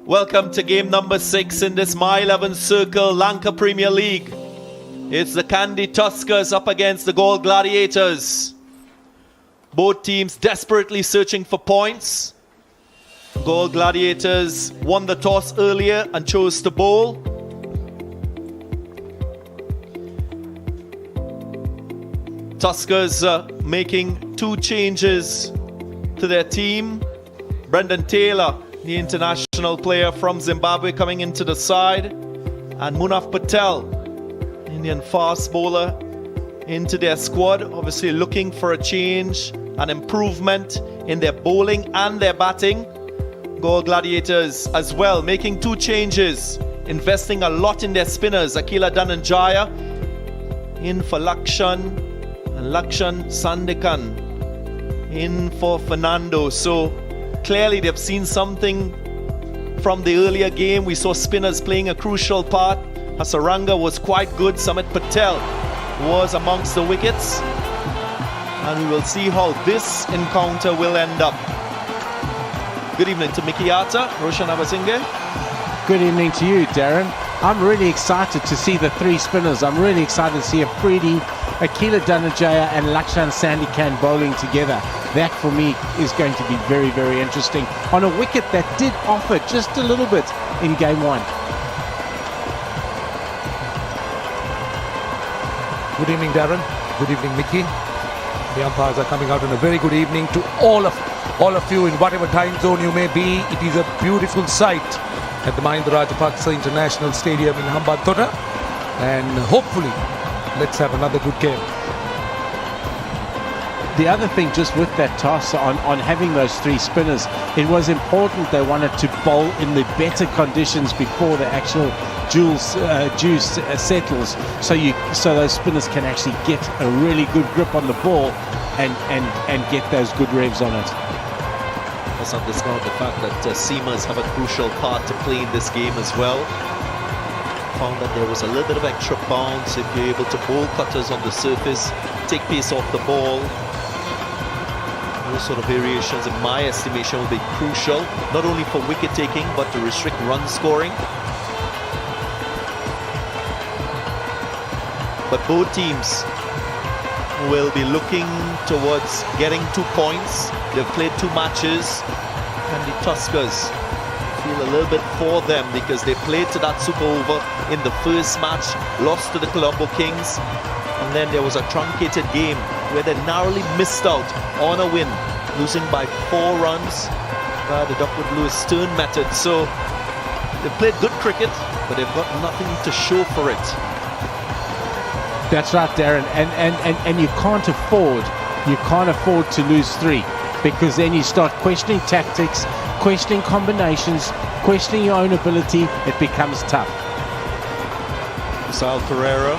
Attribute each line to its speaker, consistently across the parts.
Speaker 1: Welcome to game number 6 in this My 11 Circle Lanka Premier League. It's the Kandy Tuskers up against the Galle Gladiators. Both teams desperately searching for points. Galle Gladiators won the toss earlier and chose to bowl. Tuskers making 2 changes to their team. Brendan Taylor, the international player from Zimbabwe, coming into the side, and Munaf Patel, Indian fast bowler, into their squad, obviously looking for a change, an improvement in their bowling and their batting. Galle Gladiators as well making 2 changes, investing a lot in their spinners. Akila Dhananjaya in for Lakshan, and Lakshan Sandekan in for Fernando. So clearly they've seen something from the earlier game. We saw spinners playing a crucial part. Hasaranga was quite good. Samit Patel was amongst the wickets. And we will see how this encounter will end up. Good evening to Mickey Atta, Roshan Abasinghe.
Speaker 2: Good evening to you, Darren. I'm really excited to see the 3 spinners. I'm really excited to see Afridi, Akila Dhananjaya and Lakshan Sandekan bowling together. That for me is going to be very, very interesting on a wicket that did offer just a little bit in game 1.
Speaker 3: Good evening, Darren. Good evening, Mickey. The umpires are coming out, and a very good evening to all of you in whatever time zone you may be. It is a beautiful sight at the Mahinda Rajapaksa International Stadium in Hambantota, and hopefully let's have another good game.
Speaker 2: The other thing just with that toss on having those 3 spinners, it was important they wanted to bowl in the better conditions before the actual juice settles, so those spinners can actually get a really good grip on the ball and get those good revs on it.
Speaker 1: Let's not discount the fact that seamers have a crucial part to play in this game as well. Found that there was a little bit of extra bounce if you're able to bowl cutters on the surface, take pace off the ball. Those sort of variations, in my estimation, will be crucial, not only for wicket taking but to restrict run scoring. But both teams will be looking towards getting 2 points. They've played 2 matches, and the Tuskers feel a little bit for them because they played to that super over in the first match, lost to the Colombo Kings, and then there was a truncated game where they narrowly missed out on a win, losing by 4 runs by the Duckwood Lewis Stern method. So they've played good cricket, but they've got nothing to show for it.
Speaker 2: That's right, Darren, and you can't afford to lose 3, because then you start questioning tactics, questioning combinations, questioning your own ability. It becomes tough.
Speaker 1: Sal Pereira,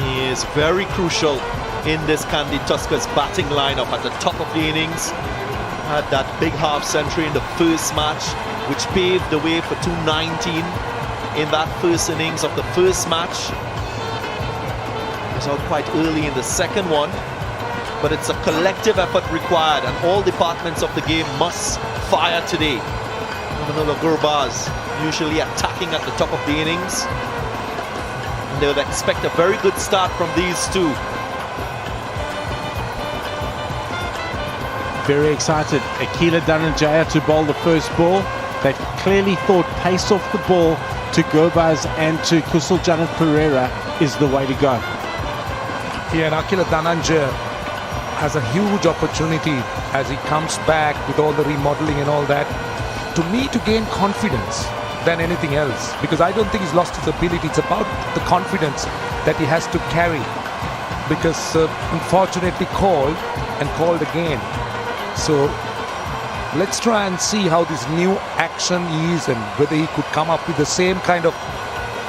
Speaker 1: he is very crucial in this Kandy Tuskers batting lineup at the top of the innings. Had that big half century in the first match, which paved the way for 219 in that first innings of the first match. Out quite early in the second one, but it's a collective effort required, and all departments of the game must fire today. Manolo Gurbaz usually attacking at the top of the innings, and they would expect a very good start from these 2.
Speaker 2: Very excited. Akila Dhananjaya to bowl the first ball. They clearly thought pace off the ball to Gurbaz and to Kusal Janat Pereira is the way to go.
Speaker 3: Yeah, and Akila Dhananjaya has a huge opportunity as he comes back with all the remodeling and all that, to me, to gain confidence than anything else, because I don't think he's lost his ability. It's about the confidence that he has to carry, because unfortunately called again. So let's try and see how this new action is, and whether he could come up with the same kind of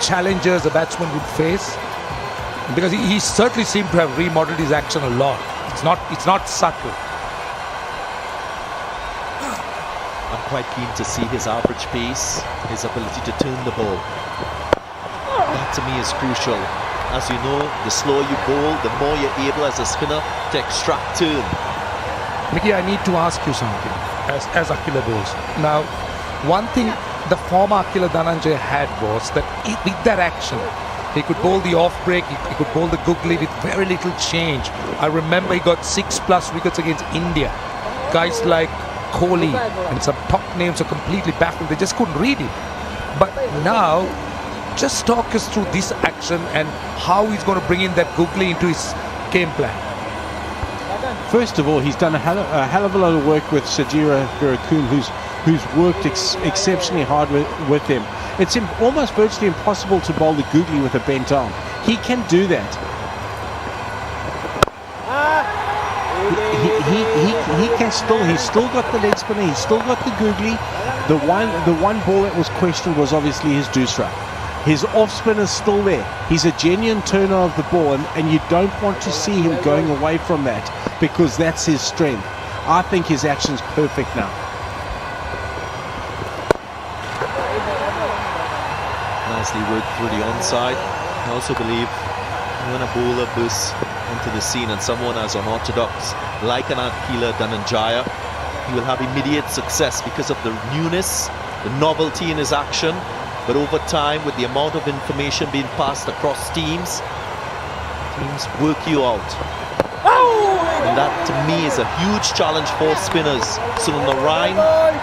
Speaker 3: challenges a batsman would face. Because he certainly seemed to have remodeled his action a lot. It's not subtle.
Speaker 1: I'm quite keen to see his average pace, his ability to turn the ball. That to me is crucial. As you know, the slower you bowl, the more you're able as a spinner to extract turn.
Speaker 3: Mickey, I need to ask you something as Akila bowls. Now, one thing the form Akila Dhananjaya had was that with that action, he could bowl the off break, he could bowl the googly with very little change. I remember he got 6+ wickets against India. Guys like Kohli and some top names are completely baffled. They just couldn't read it. But now, just talk us through this action and how he's going to bring in that googly into his game plan.
Speaker 2: First of all, he's done a hell of a lot of work with Sajira Virakun, who's worked exceptionally hard with him. It's almost virtually impossible to bowl the googly with a bent arm. He can do that. He's still got the leg spinner, he's still got the googly. The one ball that was questioned was obviously his doosra. His off spinner's still there. He's a genuine turner of the ball, and you don't want to see him going away from that, because that's his strength. I think his action's perfect now.
Speaker 1: Nicely worked through the onside. I also believe when a bowler bursts onto the scene and someone as unorthodox like an Akila Dhananjaya, he will have immediate success because of the newness, the novelty in his action. But over time, with the amount of information being passed across teams work you out. And that, to me, is a huge challenge for spinners. Sunil Narayan,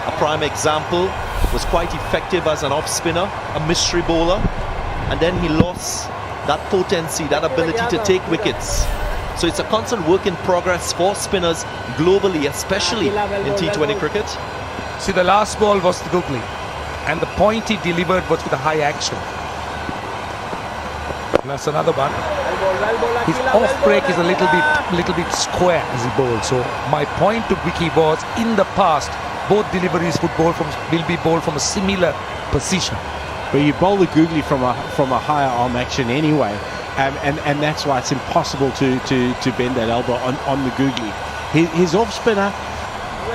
Speaker 1: a prime example, was quite effective as an off-spinner, a mystery bowler. And then he lost that potency, that ability to take wickets. So it's a constant work in progress for spinners globally, especially in T20 cricket.
Speaker 3: See, the last ball was the googly, and the point he delivered was with a high action. And that's another one. His off break is a little bit square as he bowls. So my point to Vicky was, in the past, both deliveries will be bowled from a similar position.
Speaker 2: But you bowl the googly from a higher arm action anyway, and that's why it's impossible to bend that elbow on the googly. His off spinner,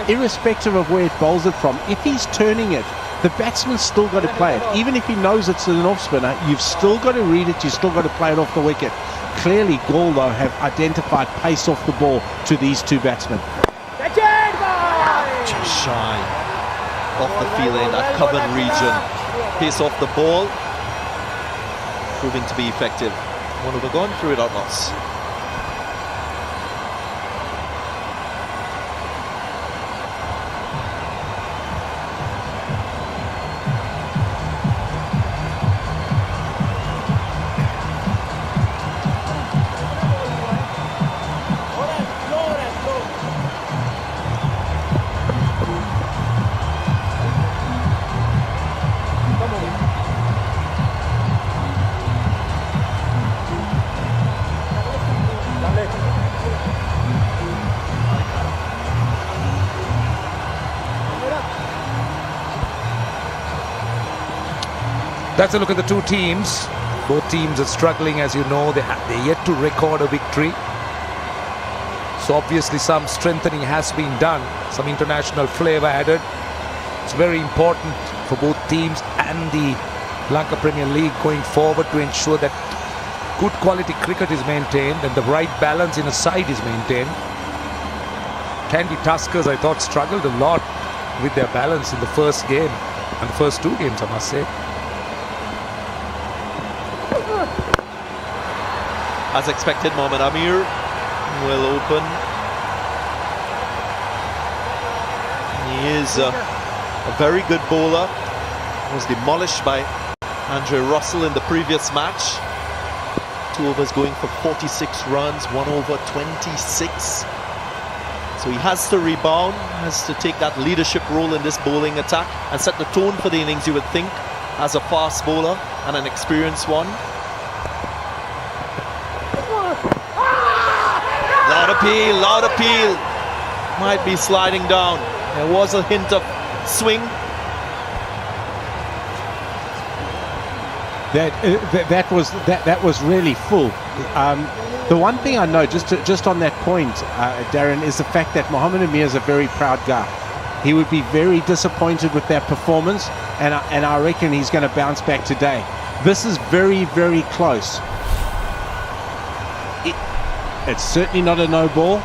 Speaker 2: irrespective of where it bowls it from, if he's turning it, the batsman's still got to play it. Even if he knows it's an off spinner, you've still got to read it, you've still got to play it off the wicket. Clearly, Galle, though, have identified pace off the ball to these two batsmen.
Speaker 1: Just shy off the field in that covered region. Pace off the ball, proving to be effective. One over gone through without loss.
Speaker 3: That's a look at the two teams. Both teams are struggling, as you know. They're yet to record a victory. So obviously some strengthening has been done. Some international flavor added. It's very important for both teams and the Lanka Premier League going forward to ensure that good quality cricket is maintained and the right balance in a side is maintained. Kandy Tuskers, I thought, struggled a lot with their balance in the first game and the first two games, I must say.
Speaker 1: As expected, Mohammad Amir will open. He is a very good bowler. Was demolished by Andre Russell in the previous match. 2 overs going for 46 runs, 1 over 26. So he has to rebound, has to take that leadership role in this bowling attack and set the tone for the innings, you would think, as a fast bowler and an experienced one. Loud appeal. Might be sliding down. There was a hint of swing.
Speaker 2: That was really full. The one thing I know, just on that point, Darren, is the fact that Mohammad Amir is a very proud guy. He would be very disappointed with that performance, and I reckon he's going to bounce back today. This is very, very close. It's certainly not a no ball.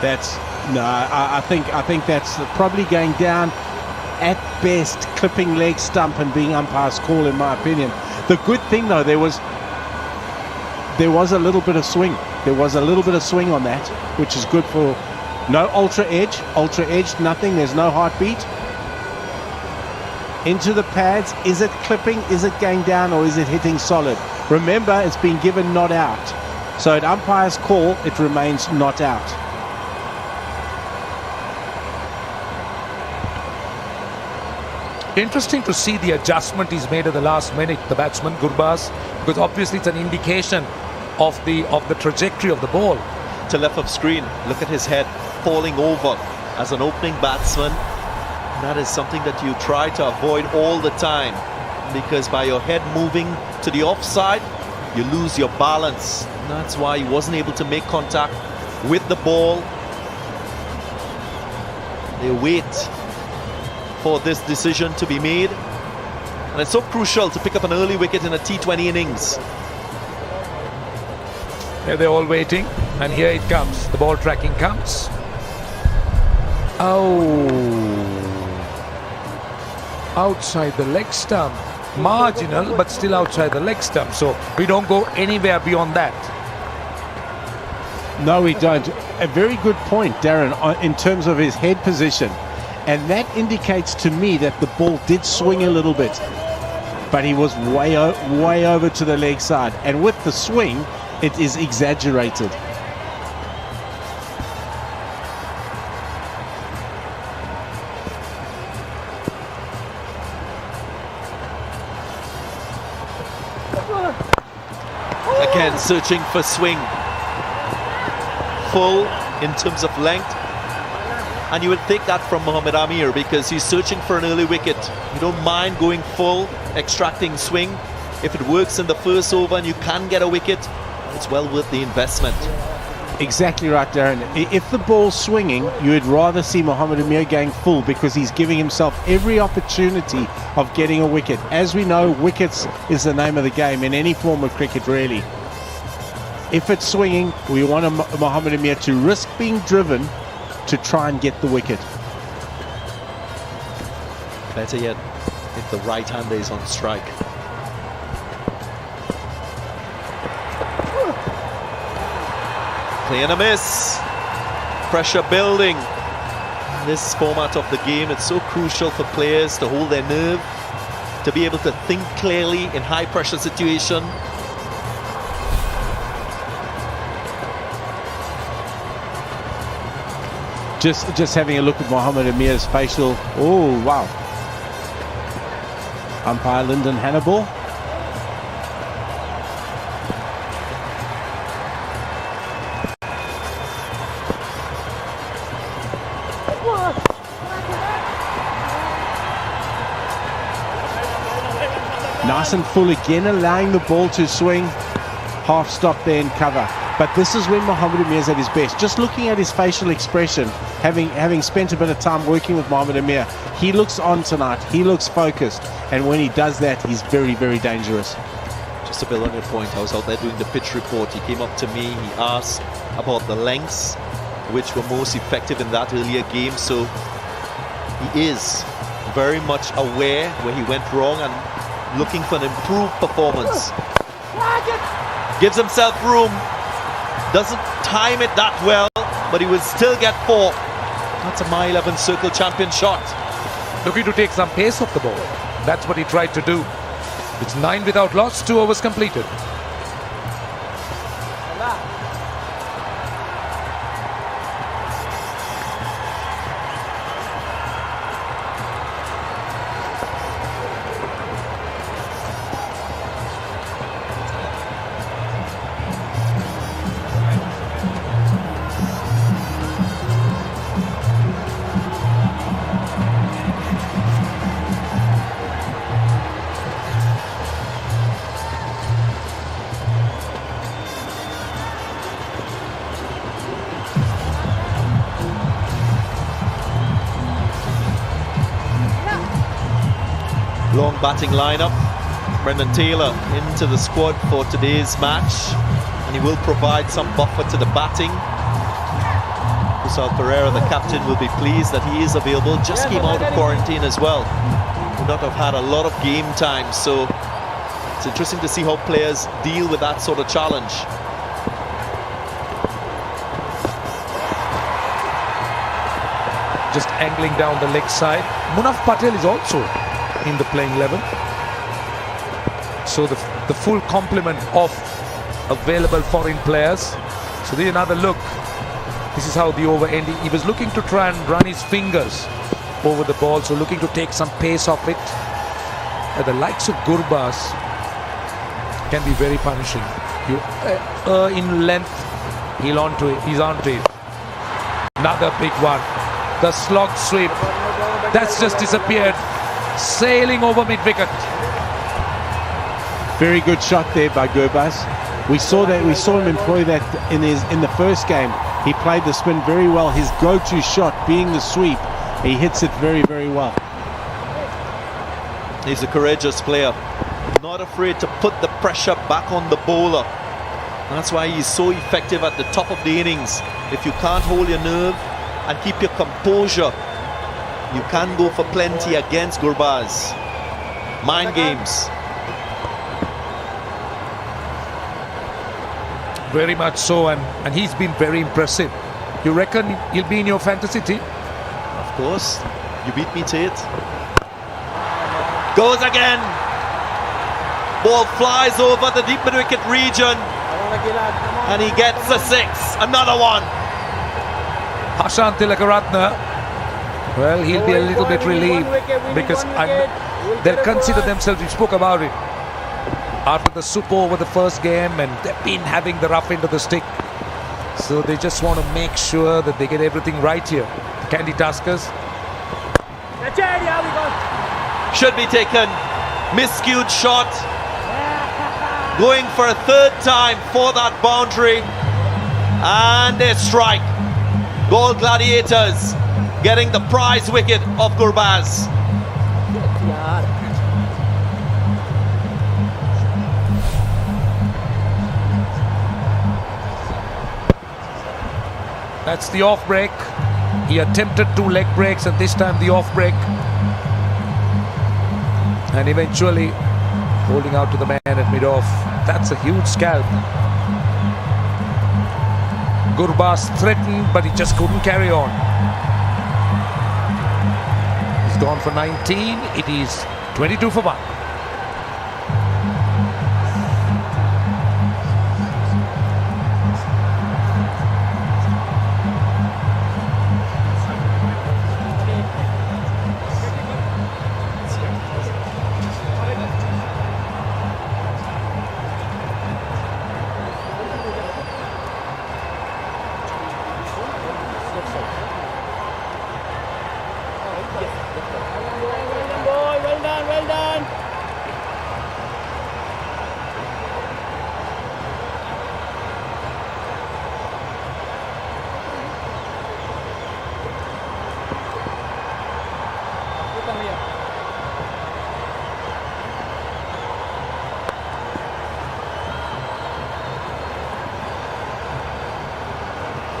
Speaker 2: That's no. I think that's probably going down at best, clipping leg stump and being umpire's call, in my opinion. The good thing though, there was a little bit of swing. There was a little bit of swing on that, which is good for no ultra edge, nothing. There's no heartbeat. Into the pads. Is it clipping? Is it going down, or is it hitting solid? Remember, it's been given not out. So at umpire's call, it remains not out.
Speaker 3: Interesting to see the adjustment he's made at the last minute, the batsman Gurbaz, because obviously it's an indication of the trajectory of the ball.
Speaker 1: To left of screen, look at his head falling over as an opening batsman. That is something that you try to avoid all the time, because by your head moving to the offside, you lose your balance. And that's why he wasn't able to make contact with the ball. They wait for this decision to be made, and it's so crucial to pick up an early wicket in a T20 innings.
Speaker 3: There they're all waiting, and here it comes. The ball tracking comes. Oh, outside the leg stump. Marginal, but still outside the leg stump. So we don't go anywhere beyond that.
Speaker 2: No, we don't. A very good point, Darren, in terms of his head position. And that indicates to me that the ball did swing a little bit, but he was way over to the leg side. And with the swing, it is exaggerated.
Speaker 1: Again, searching for swing. Full in terms of length. And you would take that from Mohammad Amir, because he's searching for an early wicket. You don't mind going full, extracting swing. If it works in the first over and you can get a wicket, it's well worth the investment.
Speaker 2: Exactly right, Darren. If the ball's swinging, you would rather see Mohammad Amir going full, because he's giving himself every opportunity of getting a wicket. As we know, wickets is the name of the game in any form of cricket, really. If it's swinging, we want Mohammad Amir to risk being driven to try and get the wicket.
Speaker 1: Better yet, if the right-hander is on strike. Play and a miss. Pressure building. In this format of the game, it's so crucial for players to hold their nerve, to be able to think clearly in high-pressure situation.
Speaker 2: Just having a look at Mohammad Amir's facial. Oh, wow. Umpire Lyndon Hannibal. Nice and full again, allowing the ball to swing. Half stop there in cover. But this is when Mohammad Amir is at his best. Just looking at his facial expression, having spent a bit of time working with Mohammad Amir, he looks on tonight, he looks focused, and when he does that, he's very, very dangerous.
Speaker 1: Just to build on your point, I was out there doing the pitch report. He came up to me, he asked about the lengths which were most effective in that earlier game, so he is very much aware where he went wrong and looking for an improved performance. Gives himself room. Doesn't time it that well, but he will still get 4. That's a My 11 circle champion shot.
Speaker 3: Looking to take some pace off the ball. That's what he tried to do. It's 9 without loss, 2 overs completed.
Speaker 1: Long batting lineup. Brendan Taylor into the squad for today's match, and he will provide some buffer to the batting. Kusal Pereira, the captain, will be pleased that he is available. Just came out of quarantine as well. Would not have had a lot of game time, so it's interesting to see how players deal with that sort of challenge.
Speaker 3: Just angling down the leg side. Munaf Patel is also in the playing 11. So the full complement of available foreign players. So there's another look. This is how the over ended. He was looking to try and run his fingers over the ball, so looking to take some pace off it. The likes of Gurbaz can be very punishing. You in length, he's onto it. Another big one. The slog sweep. That's just disappeared. Sailing over mid-wicket.
Speaker 2: Very good shot there by Gurbaz. We saw him employ that in the first game. He played the spin very well. His go-to shot being the sweep. He hits it very, very well.
Speaker 1: He's a courageous player. Not afraid to put the pressure back on the bowler. That's why he's so effective at the top of the innings. If you can't hold your nerve and keep your composure, you can go for plenty against Gurbaz. Mind games.
Speaker 3: Very much so, and he's been very impressive. You reckon he'll be in your fantasy team?
Speaker 1: Of course. You beat me to it. Goes again. Ball flies over the deep mid-wicket region. And he gets a 6. Another one.
Speaker 3: Hashan Tilakaratne, well, he'll be a little bit relieved because they'll consider themselves, we spoke about it, after the super over the first game, and they've been having the rough end of the stick. So they just want to make sure that they get everything right here. The Kandy Tuskers.
Speaker 1: Should be taken. Miscued shot. Going for a third time for that boundary. And they strike. Goal Gladiators getting the prize wicket of Gurbaz.
Speaker 3: That's the off break. He attempted 2 leg breaks, and this time the off break. And eventually holding out to the man at mid-off. That's a huge scalp. Gurbaz threatened, but he just couldn't carry on. He's gone for 19. It is 22 for 1.
Speaker 4: Well done.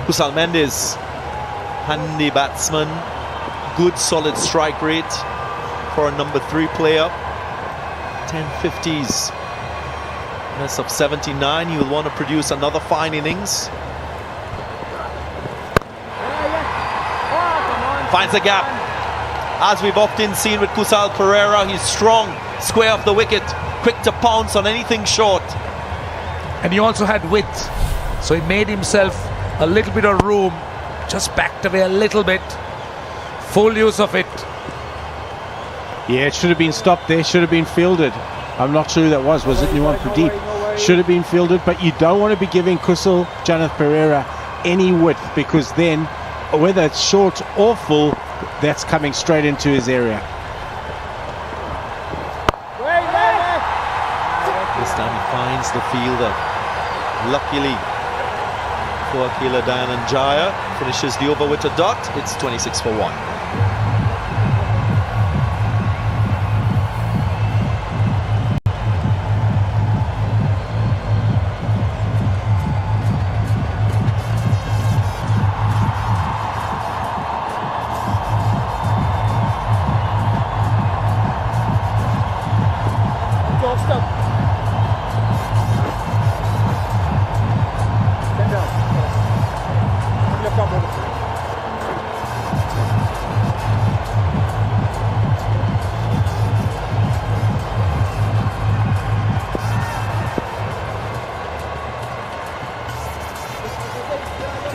Speaker 1: Kusal Mendes, handy batsman, good solid strike rate for a number 3 player. 1050s. Mess of 79. He will want to produce another fine innings. Finds a gap. As we've often seen with Kusal Pereira, he's strong, square of the wicket, quick to pounce on anything short.
Speaker 3: And he also had width, so he made himself a little bit of room, just backed away a little bit. Full use of it.
Speaker 2: Yeah, it should have been stopped there, should have been fielded. I'm not sure who that was it Nuwan Pradeep? Should have been fielded, but you don't want to be giving Kusal Janeth Pereira any width, because then, whether it's short or full, that's coming straight into his area.
Speaker 1: This time he finds the fielder. Luckily for Akila Dayananjaya, finishes the over with a dot. It's 26 for 1.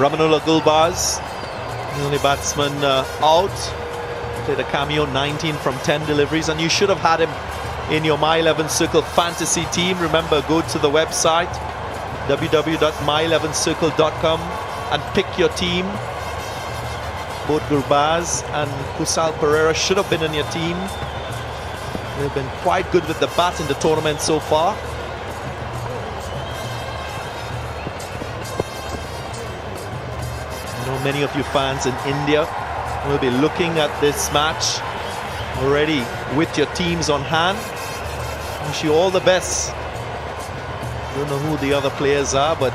Speaker 1: Ramanullah Gulbaz, the only batsman out. Played a cameo, 19 from 10 deliveries, and you should have had him in your My 11 Circle fantasy team. Remember, go to the website www.my11circle.com and pick your team. Both Gurbaz and Kusal Pereira should have been in your team. They've been quite good with the bat in the tournament so far. I know many of you fans in India will be looking at this match already with your teams on hand. Wish you all the best. Don't know who the other players are, but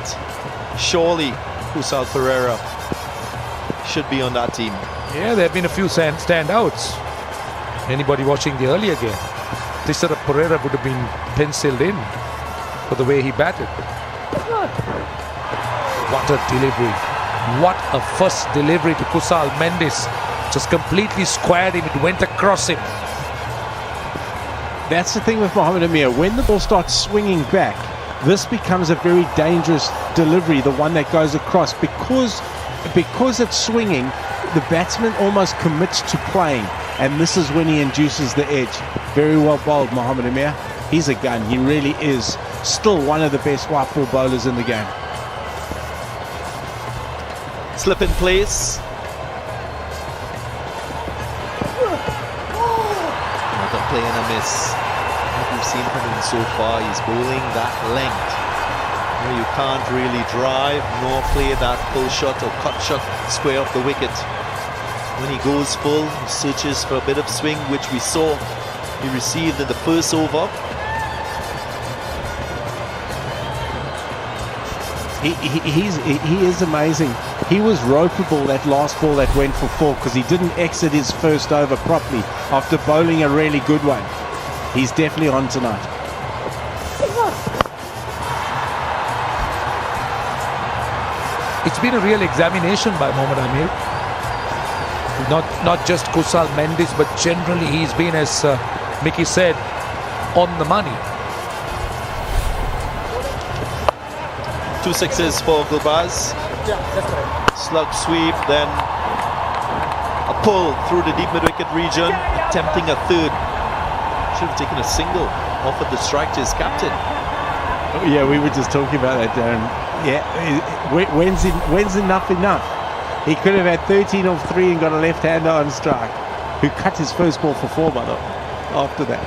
Speaker 1: surely Kusal Pereira should be on that team.
Speaker 3: Yeah, there have been a few standouts. Anybody watching the earlier game, Tisara Pereira would have been penciled in for the way he batted. What a delivery. What a first delivery to Kusal Mendes. Just completely squared him. It went across him.
Speaker 2: That's the thing with Mohamed Amir. When the ball starts swinging back, this becomes a very dangerous delivery, the one that goes across, because it's swinging, the batsman almost commits to playing, and this is when he induces the edge. Very well bowled, Mohamed Amir. He's a gun. He really is still one of the best white ball bowlers in the game.
Speaker 1: Slip in place. Another play and a miss. What we've seen from him so far, he's bowling that length. You can't really drive nor play that pull shot or cut shot square off the wicket. When he goes full, he searches for a bit of swing, which we saw he received in the first over.
Speaker 2: He is amazing. He was ropeable that last ball that went for 4 because he didn't exit his first over properly after bowling a really good one. He's definitely on tonight.
Speaker 3: It's been a real examination by Mohamed Amir. Not just Kusal Mendes, but generally he's been, as Mickey said, on the money.
Speaker 1: 2 sixes for Gulbaz. Slug sweep, then a pull through the deep mid-wicket region, attempting a third. Should have taken a single, offered the strike to his captain.
Speaker 2: Oh, yeah, we were just talking about that, Darren. Yeah, when's enough? He could have had 13 off 3 and got a left-hander on strike, who cut his first ball for 4, by the way, after that.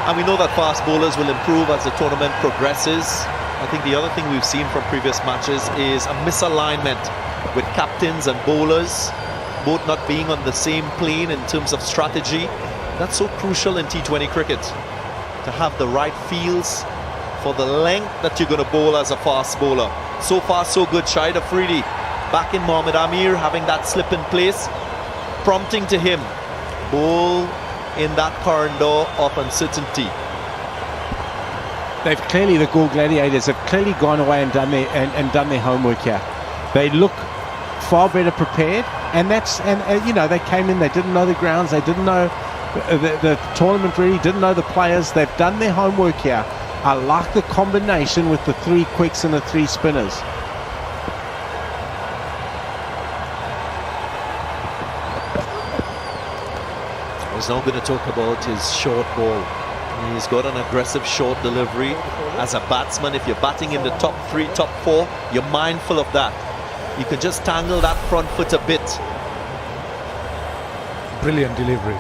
Speaker 1: And we know that fast bowlers will improve as the tournament progresses. I think the other thing we've seen from previous matches is a misalignment with captains and bowlers, both not being on the same plane in terms of strategy. That's so crucial in T20 cricket, to have the right feels for the length that you're going to bowl as a fast bowler. So far so good. Shahid Afridi back in Mohamed Amir, having that slip in place, prompting to him bowl in that corridor of uncertainty.
Speaker 2: They've clearly, the Gladiators have clearly gone away and done their homework here. They look far better prepared, and you know, they came in, they didn't know the grounds, they didn't know the tournament really, didn't know the players. They've done their homework here. I like the combination with the 3 quicks and the 3 spinners.
Speaker 1: I was now going to talk about his short ball. He's got an aggressive short delivery. As a batsman, if you're batting in the top 3, top 4, you're mindful of that. You can just tangle that front foot a bit.
Speaker 3: Brilliant delivery.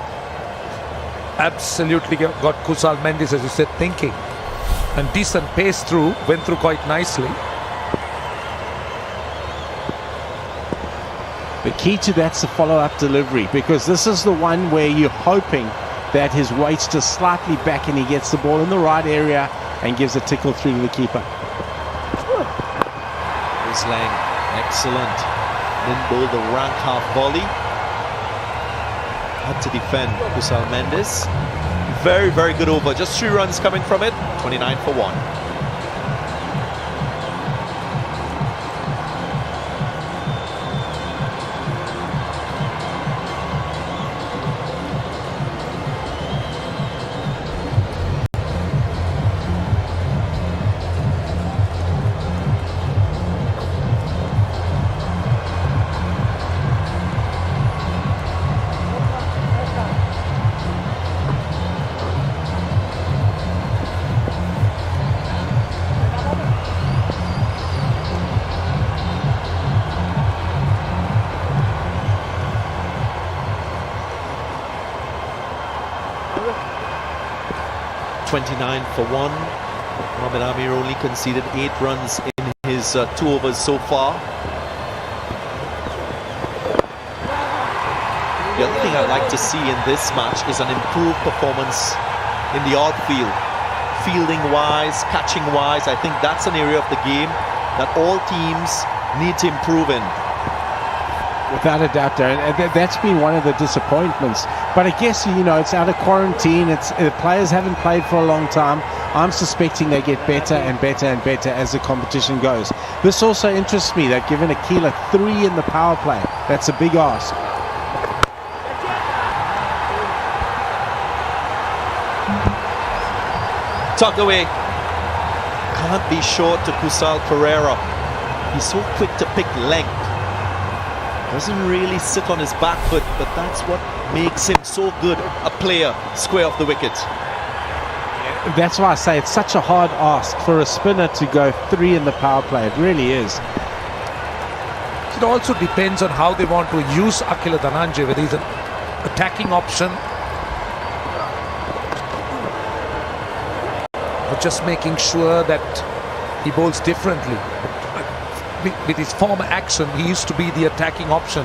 Speaker 3: Absolutely got Kusal Mendes, as you said, thinking. And decent pace through, went through quite nicely.
Speaker 2: The key to that's the follow-up delivery, because this is the one where you're hoping that his weight's just slightly back and he gets the ball in the right area and gives a tickle through to the keeper.
Speaker 1: Here's Lang, excellent. Then bowled the rank half volley. Had to defend Kusal Mendes. Very, very good over. Just 3 runs coming from it. 29 for 1. 29 for 1. Mohamed Amir only conceded 8 runs in his 2 overs so far. The other thing I'd like to see in this match is an improved performance in the outfield. Fielding-wise, catching-wise, I think that's an area of the game that all teams need to improve in.
Speaker 2: Without a doubt, Darren. That's been one of the disappointments. But I guess, you know, it's out of quarantine. The players haven't played for a long time. I'm suspecting they get better and better and better as the competition goes. This also interests me. They've given Akila 3 in the power play. That's a big ask.
Speaker 1: Tucked away. Can't be short to Kusal Pereira. He's so quick to pick length. Doesn't really sit on his back foot, but that's what makes him so good a player square off the wicket.
Speaker 2: That's why I say it's such a hard ask for a spinner to go 3 in the power play. It really is.
Speaker 3: It also depends on how they want to use Akila Dhananjaya, whether he's an attacking option or just making sure that he bowls differently. With his former action, he used to be the attacking option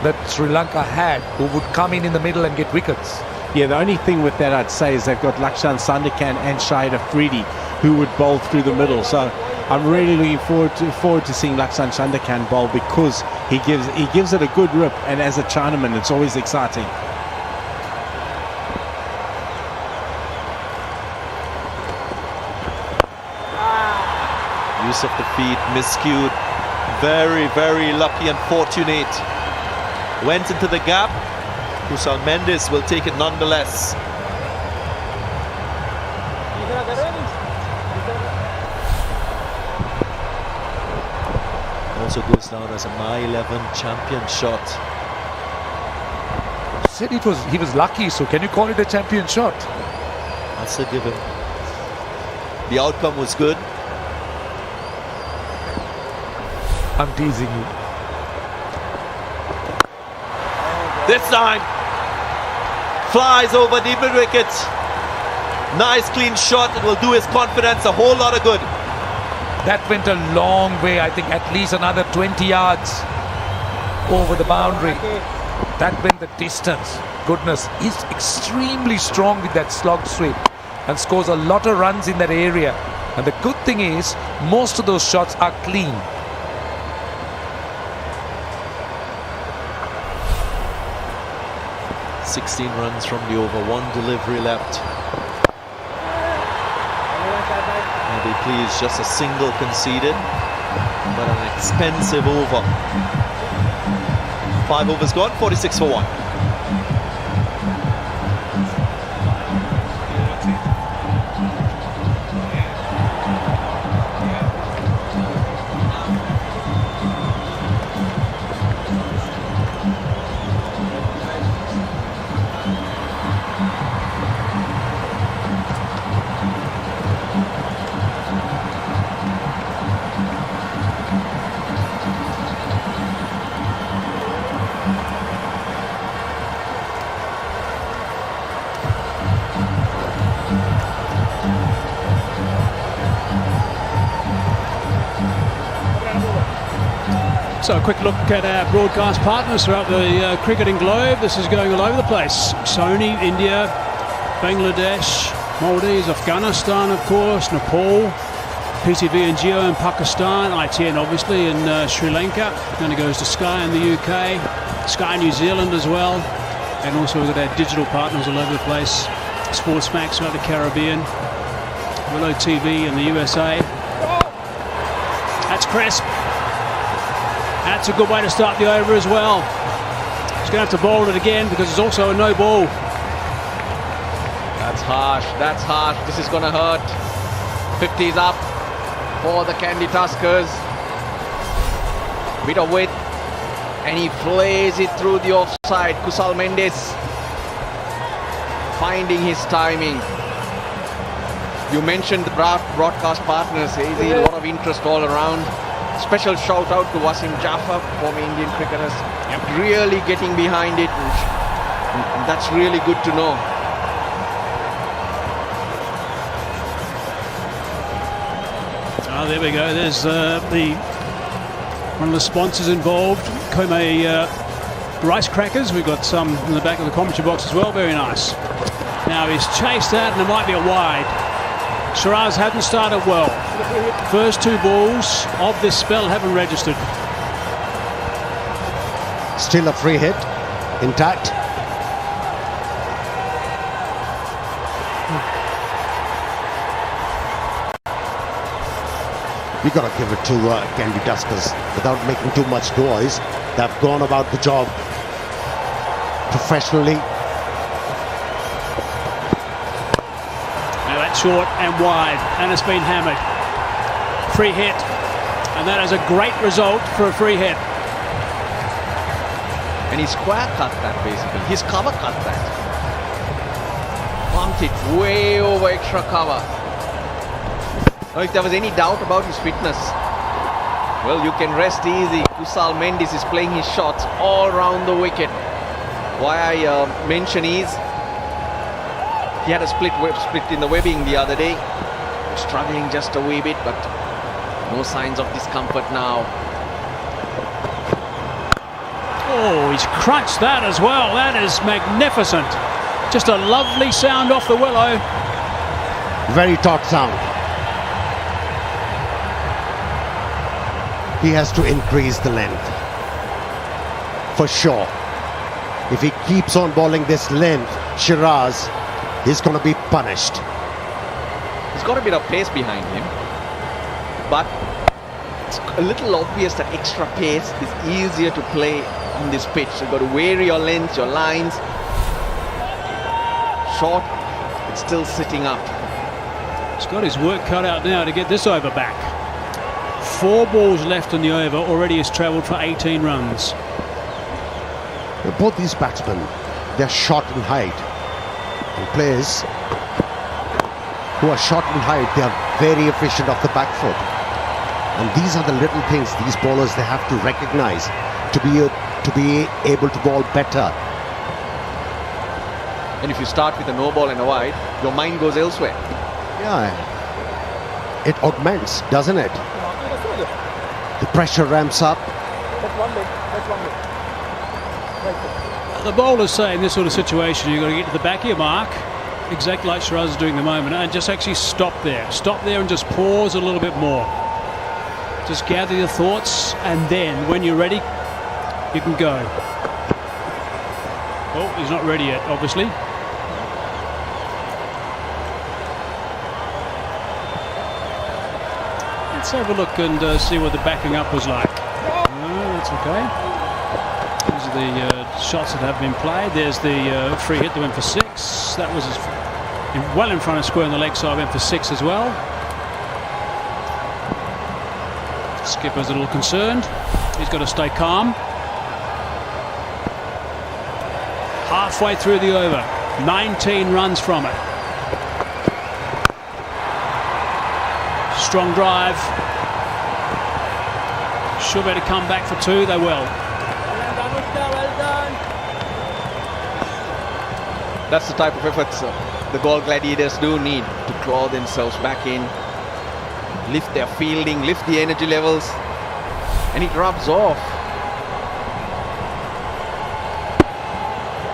Speaker 3: that Sri Lanka had, who would come in the middle and get wickets.
Speaker 2: Yeah, the only thing with that I'd say is they've got Lakshan Sandakan and Shahid Afridi who would bowl through the middle. So I'm really looking forward to seeing Lakshan Sandakan bowl, because he gives it a good rip, and as a Chinaman it's always exciting.
Speaker 1: Use of the feet, miscued. Very, very lucky and fortunate. Went into the gap. Kusal Mendes will take it nonetheless. Also goes down as a My 11 champion shot.
Speaker 3: Said he was lucky, so can you call it a champion shot?
Speaker 1: That's a given. The outcome was good.
Speaker 3: I'm teasing you.
Speaker 1: This time, flies over the mid wicket. Nice clean shot. It will do his confidence a whole lot of good.
Speaker 3: That went a long way. I think at least another 20 yards over the boundary. That went the distance. Goodness, he's extremely strong with that slog sweep and scores a lot of runs in that area. And the good thing is, most of those shots are clean.
Speaker 1: $16 runs from the over, 1 delivery left. Maybe please, just a single conceded, but an expensive over. 5 overs gone, 46 for 1.
Speaker 5: So a quick look at our broadcast partners throughout the cricketing globe. This is going all over the place. Sony, India, Bangladesh, Maldives, Afghanistan, of course, Nepal, PTV and Geo in Pakistan, ITN obviously in Sri Lanka. Then it goes to Sky in the UK, Sky New Zealand as well. And also we've got our digital partners all over the place. Sportsmax throughout the Caribbean, Willow TV in the USA. That's crisp. That's a good way to start the over as well. He's going to have to bowl it again because it's also a no ball.
Speaker 6: That's harsh. That's harsh. This is going to hurt. 50's up for the Kandy Tuskers. Bit of width. And he plays it through the offside. Kusal Mendes finding his timing. You mentioned the broadcast partners. There's a lot of interest all around. Special shout out to Wasim Jaffer, former Indian cricketers. Really getting behind it. And that's really good to know.
Speaker 5: there we go. There's one of the sponsors involved, Kome rice crackers. We've got some in the back of the commentary box as well. Very nice. Now he's chased that, and it might be a wide. Shiraz hasn't started well. First 2 balls of this spell haven't registered.
Speaker 7: Still a free hit, intact. We got to give it to Kandy Tuskers without making too much noise. They've gone about the job professionally.
Speaker 5: Now that's short and wide, and it's been hammered. Free hit, and that is a great result for a free hit.
Speaker 6: And he square cut that basically. His cover cut that. Bumped it way over extra cover. Now, if there was any doubt about his fitness, well, you can rest easy. Kusal Mendis is playing his shots all around the wicket. Why I mention is he had a split in the webbing the other day, struggling just a wee bit, but no signs of discomfort now.
Speaker 5: Oh, he's crunched that as well. That is magnificent. Just a lovely sound off the willow.
Speaker 7: Very taut sound. He has to increase the length, for sure. If he keeps on bowling this length, Shiraz is going to be punished.
Speaker 6: He's got a bit of pace behind him, but it's a little obvious that extra pace is easier to play on this pitch. You've got to vary your lengths, your lines. Short, it's still sitting up.
Speaker 5: He's got his work cut out now to get this over back. 4 balls left in the over, already has travelled for 18 runs.
Speaker 7: Both these batsmen, they're short in height. And players who are short in height, they are very efficient off the back foot. And these are the little things these bowlers, they have to recognize to be able to bowl better.
Speaker 6: And if you start with a no ball and a wide, your mind goes elsewhere.
Speaker 7: Yeah, it augments, doesn't it? The pressure ramps up.
Speaker 5: The bowlers say in this sort of situation, you've got to get to the back of your mark, exactly like Shiraz is doing at the moment, and just actually stop there. Stop there and just pause a little bit more. Just gather your thoughts, and then when you're ready, you can go. Oh, he's not ready yet, obviously. Let's have a look and see what the backing up was like. No, that's okay. These are the shots that have been played. There's the free hit that went for 6. That was well in front of square on the leg side, went for 6 as well. Skipper's a little concerned. He's got to stay calm. Halfway through the over, 19 runs from it. Strong drive. Should be able to come back for 2. They will.
Speaker 4: Well done.
Speaker 6: That's the type of efforts the Galle Gladiators do need to claw themselves back in, lift their fielding, lift the energy levels, and it rubs off.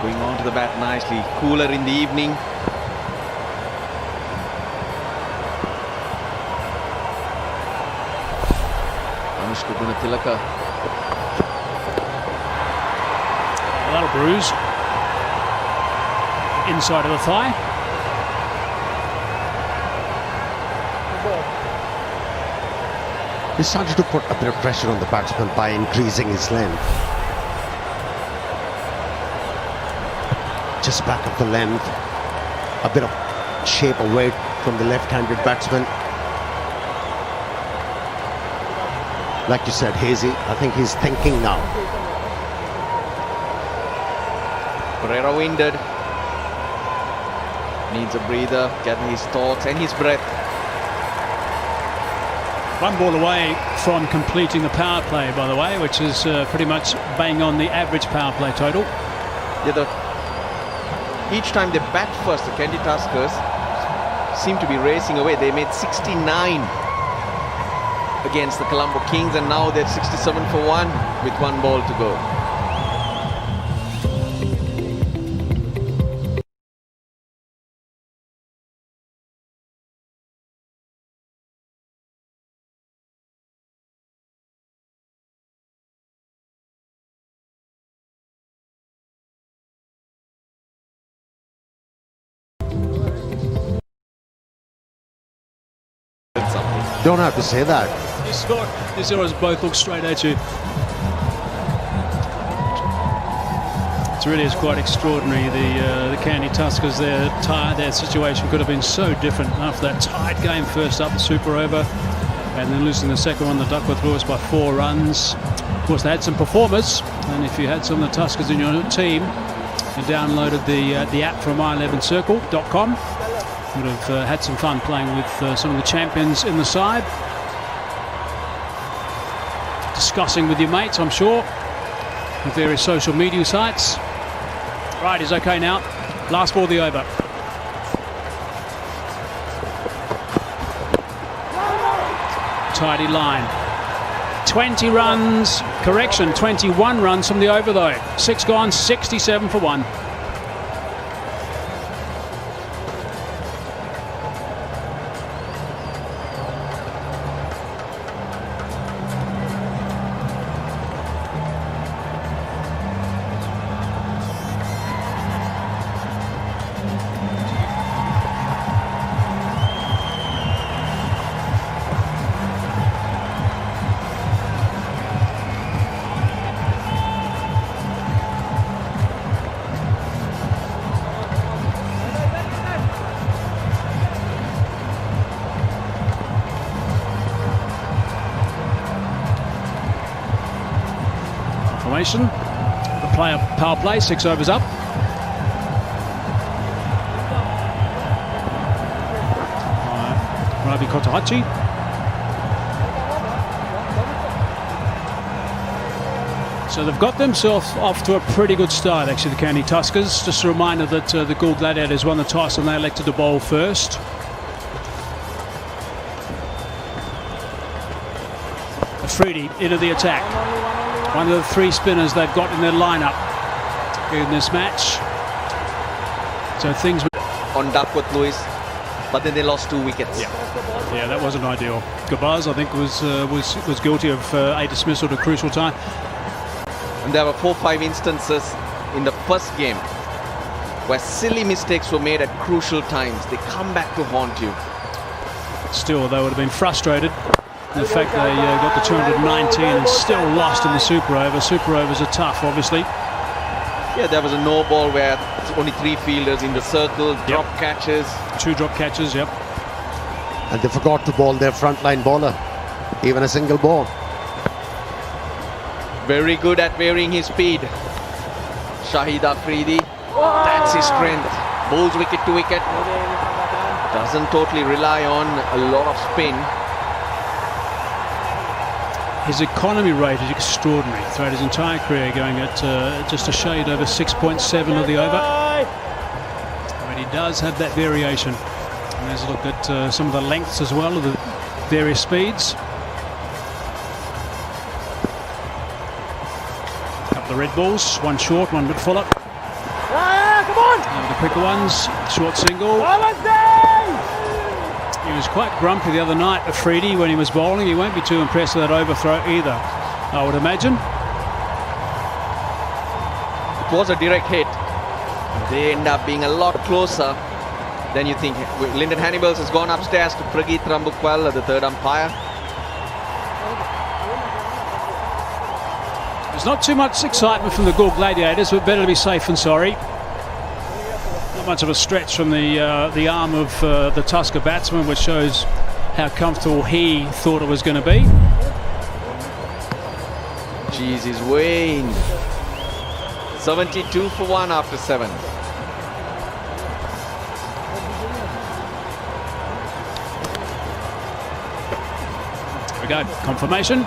Speaker 6: Going on to the bat nicely, cooler in the evening. Tilaka.
Speaker 5: That'll bruise. Inside of the thigh.
Speaker 7: He started to put a bit of pressure on the batsman by increasing his length. Just back of the length. A bit of shape away from the left-handed batsman. Like you said, Hazy, I think he's thinking now.
Speaker 6: Pereira winded. Needs a breather, gather his thoughts and his breath.
Speaker 5: 1 ball away from completing the power play, by the way, which is pretty much bang on the average power play total.
Speaker 6: Yeah, each time they bat first, the Kandy Tuskers seem to be racing away. They made 69 against the Colombo Kings, and now they're 67 for 1 with 1 ball to go.
Speaker 7: Don't have to say that.
Speaker 5: These arrows both look straight at you. It really is quite extraordinary. The Kandy Tuskers, their situation could have been so different after that tight game first up, the super over, and then losing the second one, the Duckworth Lewis, by 4 runs. Of course, they had some performers, and if you had some of the Tuskers in your team, you downloaded the app from my11circle.com. Would have had some fun playing with some of the champions in the side, discussing with your mates, I'm sure, with various social media sites. Right, he's okay now. Last ball of the over. Tidy line. 20 runs, correction, 21 runs from the over though. 6 gone, 67 for 1. The player power play, 6 overs up. Ravi Kotahachi. So they've got themselves off to a pretty good start, actually, the Kandy Tuskers. Just a reminder that the Gladiators won the toss and they elected to bowl first. Afridi into the attack. One of the 3 spinners they've got in their lineup in this match. So things
Speaker 6: on Duckworth Lewis, but then they lost 2 wickets.
Speaker 5: Yeah, that wasn't ideal. Gabaz, I think, was guilty of a dismissal at a crucial time.
Speaker 6: And there were 4 or 5 instances in the first game where silly mistakes were made at crucial times. They come back to haunt you.
Speaker 5: Still, they would have been frustrated. The fact they got the 219 and still lost in the super over. Super overs are tough, obviously.
Speaker 6: Yeah, there was a no ball where only 3 fielders in the circle, drop catches.
Speaker 5: 2 drop catches, yep.
Speaker 7: And they forgot to bowl their frontline bowler, even a single ball.
Speaker 6: Very good at varying his speed. Shahid Afridi, that's his strength. Bowls wicket to wicket. Doesn't totally rely on a lot of spin.
Speaker 5: His economy rate is extraordinary throughout his entire career, going at just a shade over 6.7 of the over. But he does have that variation. And there's a look at some of the lengths as well of the various speeds. A couple of red balls, 1 short, 1 bit full up.
Speaker 4: Come on!
Speaker 5: The quicker ones, short single. He was quite grumpy the other night, Afridi, when he was bowling. He won't be too impressed with that overthrow either, I would imagine.
Speaker 6: It was a direct hit. They end up being a lot closer than you think. Lyndon Hannibals has gone upstairs to Prageet Rambukwal, the 3rd umpire.
Speaker 5: There's not too much excitement from the Galle Gladiators, but better to be safe than sorry. Not much of a stretch from the arm of the Tusker batsman, which shows how comfortable he thought it was going to be.
Speaker 6: Jeez, he's waned. 72 for 1 after 7.
Speaker 5: There we go, confirmation.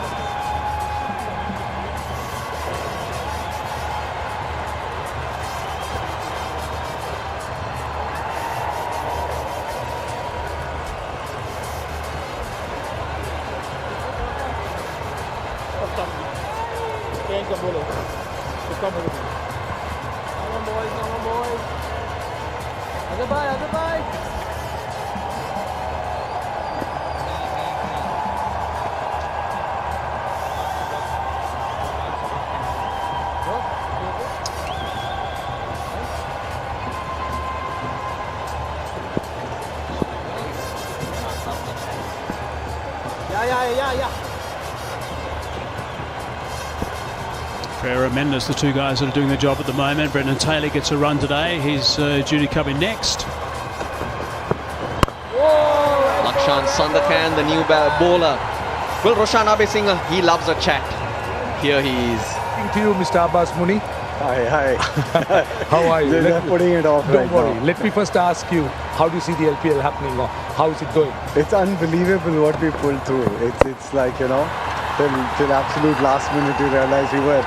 Speaker 4: Change the bowler. Come on, boys. Come on, boys. Other bye. Yeah.
Speaker 5: Ferreira Mendes, the two guys that are doing the job at the moment. Brendan Taylor gets a run today. He's due to come in next.
Speaker 6: Lakshan Sandakan, the new bowler. Well, Roshan Abesingh, he loves a chat. Here he is.
Speaker 3: To you, Mr. Abbas Muni.
Speaker 8: Hi.
Speaker 3: How are you?
Speaker 8: They're putting it off
Speaker 3: Don't
Speaker 8: right
Speaker 3: worry.
Speaker 8: now.
Speaker 3: Let me first ask you, how do you see the LPL happening now? How is it going?
Speaker 8: It's unbelievable what we pulled through. It's like, till absolute last minute you realize we were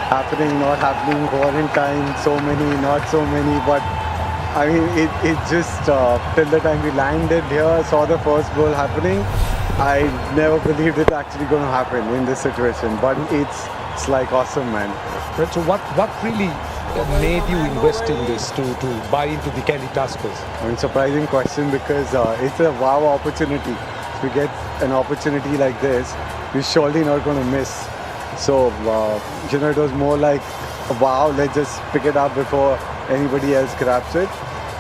Speaker 8: happening, not happening, quarantine, so many, not so many. But I mean, it just till the time we landed here, saw the first goal happening, I never believed it's actually going to happen in this situation. But it's like awesome, man.
Speaker 3: Right, so what really made you invest in this to buy into the Kandy Tuskers?
Speaker 8: I mean, surprising question because it's a wow opportunity. If we get an opportunity like this, we're surely not going to miss. So, it was more like, wow, let's just pick it up before anybody else grabs it.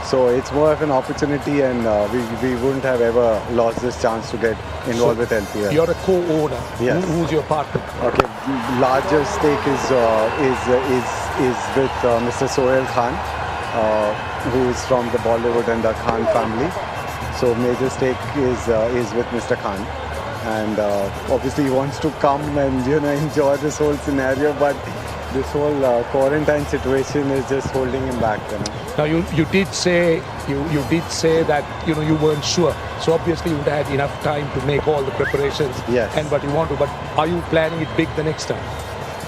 Speaker 8: So it's more of an opportunity, and we wouldn't have ever lost this chance to get involved with LPL.
Speaker 3: You're a co-owner.
Speaker 8: Yes.
Speaker 3: Who's your partner?
Speaker 8: Okay, larger stake is with Mr. Sohail Khan, who is from the Bollywood and the Khan family. So major stake is with Mr. Khan, and obviously he wants to come and enjoy this whole scenario, but this whole quarantine situation is just holding him back.
Speaker 3: Now you did say that you weren't sure. So obviously you would have had enough time to make all the preparations.
Speaker 8: Yes.
Speaker 3: And what you want to. But are you planning it big the next time?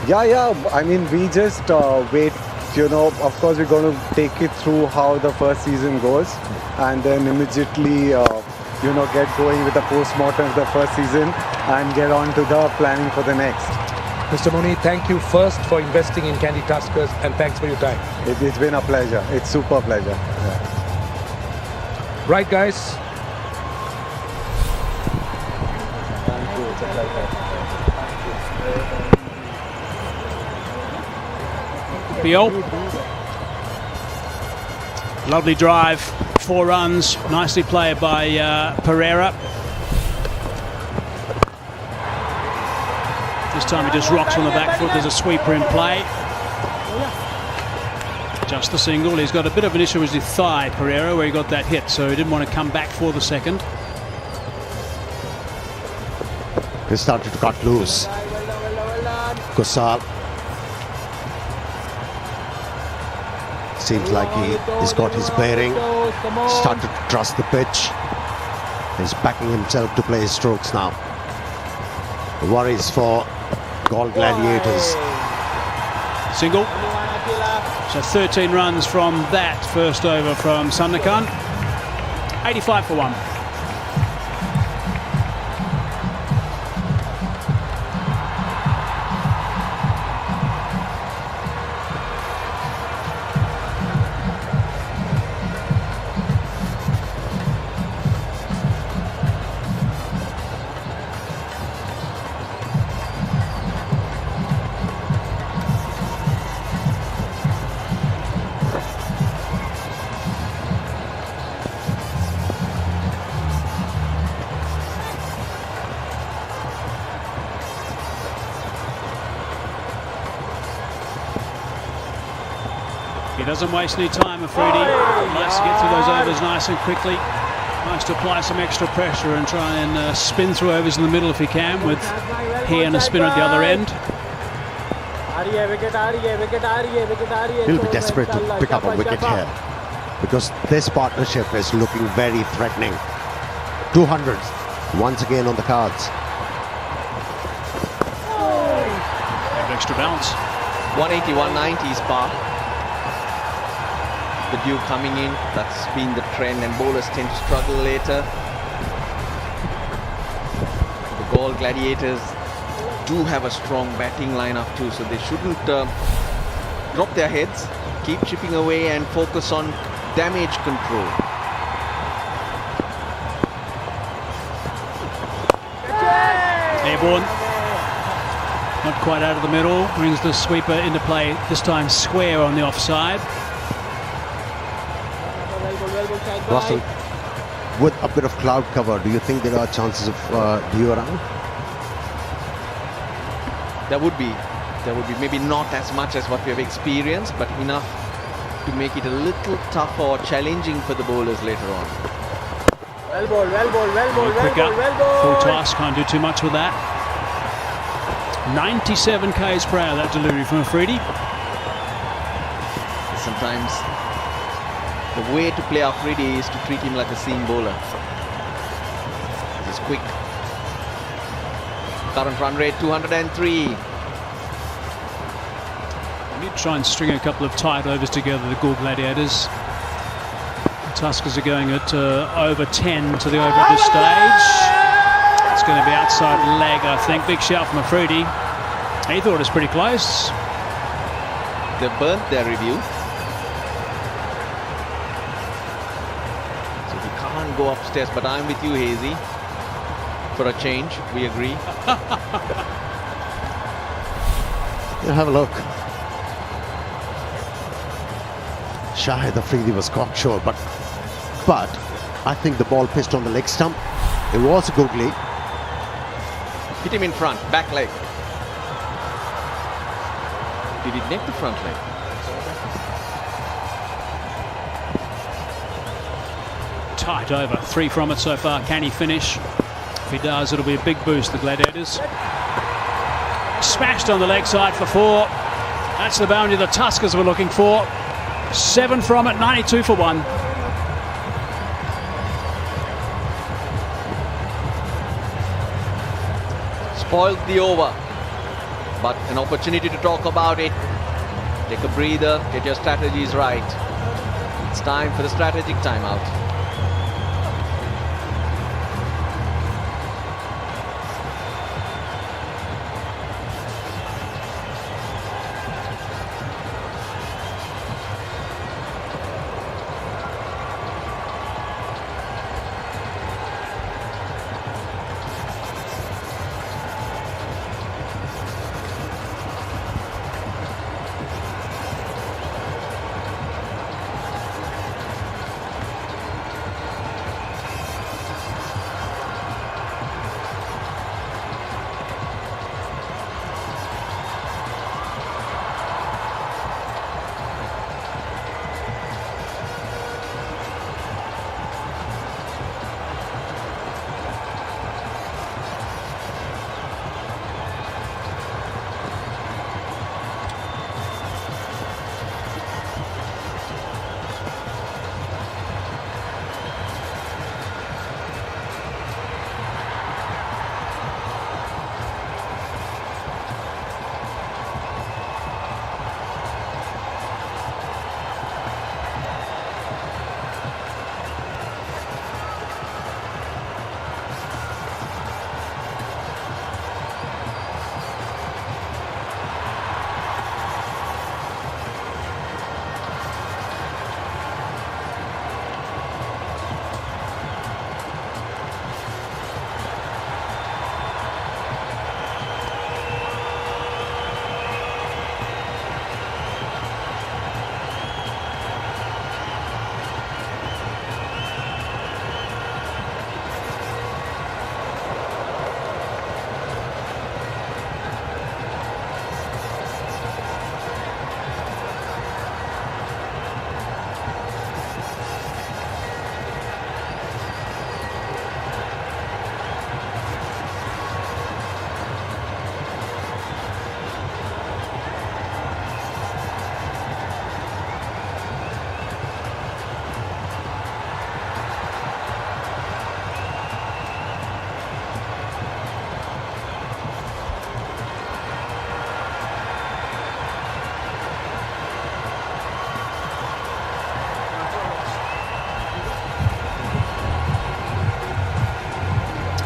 Speaker 8: Yeah. I mean, we just wait. Of course, we're going to take it through how the first season goes, and then immediately get going with the post-mortem of the first season and get on to the planning for the next.
Speaker 3: Mr. Muni, thank you first for investing in Kandy Tuskers, and thanks for your time.
Speaker 8: It's been a pleasure. It's super pleasure. Yeah.
Speaker 3: Right, guys.
Speaker 5: Bill. Lovely drive, 4 runs, nicely played by Pereira. This time he just rocks on the back foot. There's a sweeper in play. Just the single. He's got a bit of an issue with his thigh, Pereira, where he got that hit, so he didn't want to come back for the second.
Speaker 7: He started to cut loose. Kusal. Seems like he's got his bearing. Started to trust the pitch. He's backing himself to play his strokes now. Worries for Galle Gladiators.
Speaker 5: Single. So 13 runs from that first over from Sandakan. 85 for 1. He doesn't waste any time, Afridi. Likes to get through those overs nice and quickly. Likes to apply some extra pressure and try and spin through overs in the middle if he can, with he and a spinner at the other end.
Speaker 7: He'll be desperate to pick up a wicket here, because this partnership is looking very threatening. 200s once again on the cards.
Speaker 5: Extra bounce.
Speaker 6: 180, 190 is par. The dew coming in, that's been the trend, and bowlers tend to struggle later. The Galle Gladiators do have a strong batting lineup too, so they shouldn't drop their heads, keep chipping away and focus on damage control.
Speaker 5: Airborne. Not quite out of the middle. Brings the sweeper into play, this time square on the offside.
Speaker 7: Russell, with a bit of cloud cover, do you think there are chances of dew around?
Speaker 6: There would be maybe not as much as what we have experienced, but enough to make it a little tougher or challenging for the bowlers later on.
Speaker 4: Well ball, well ball, well ball, well
Speaker 5: Quick
Speaker 4: ball,
Speaker 5: up,
Speaker 4: well ball.
Speaker 5: full toss, can't do too much with that. 97 k's per hour, that delivery from Afridi.
Speaker 6: Sometimes the way to play Afridi is to treat him like a seam bowler. He's quick. Current run rate 203.
Speaker 5: We need to try and string a couple of tight overs together, the Gladiators. The Tuskers are going at over 10 to the over at this stage. It's going to be outside leg, I think. Big shout from Afridi. He thought it was pretty close.
Speaker 6: They've burnt their review. So he can't go upstairs, but I'm with you, Hazy. For a change, we agree.
Speaker 7: Yeah, have a look. Shahid Afridi was cocksure, but I think the ball pitched on the leg stump. It was a googly.
Speaker 6: Hit him in front, back leg. Did it nick the front leg?
Speaker 5: Tight over, 3 from it so far. Can he finish? If he does, it'll be a big boost, the Gladiators. Smashed on the leg side for 4. That's the boundary the Tuskers were looking for. 7 from it, 92 for 1.
Speaker 6: Spoiled the over, but an opportunity to talk about it. Take a breather, get your strategies right. It's time for the strategic timeout.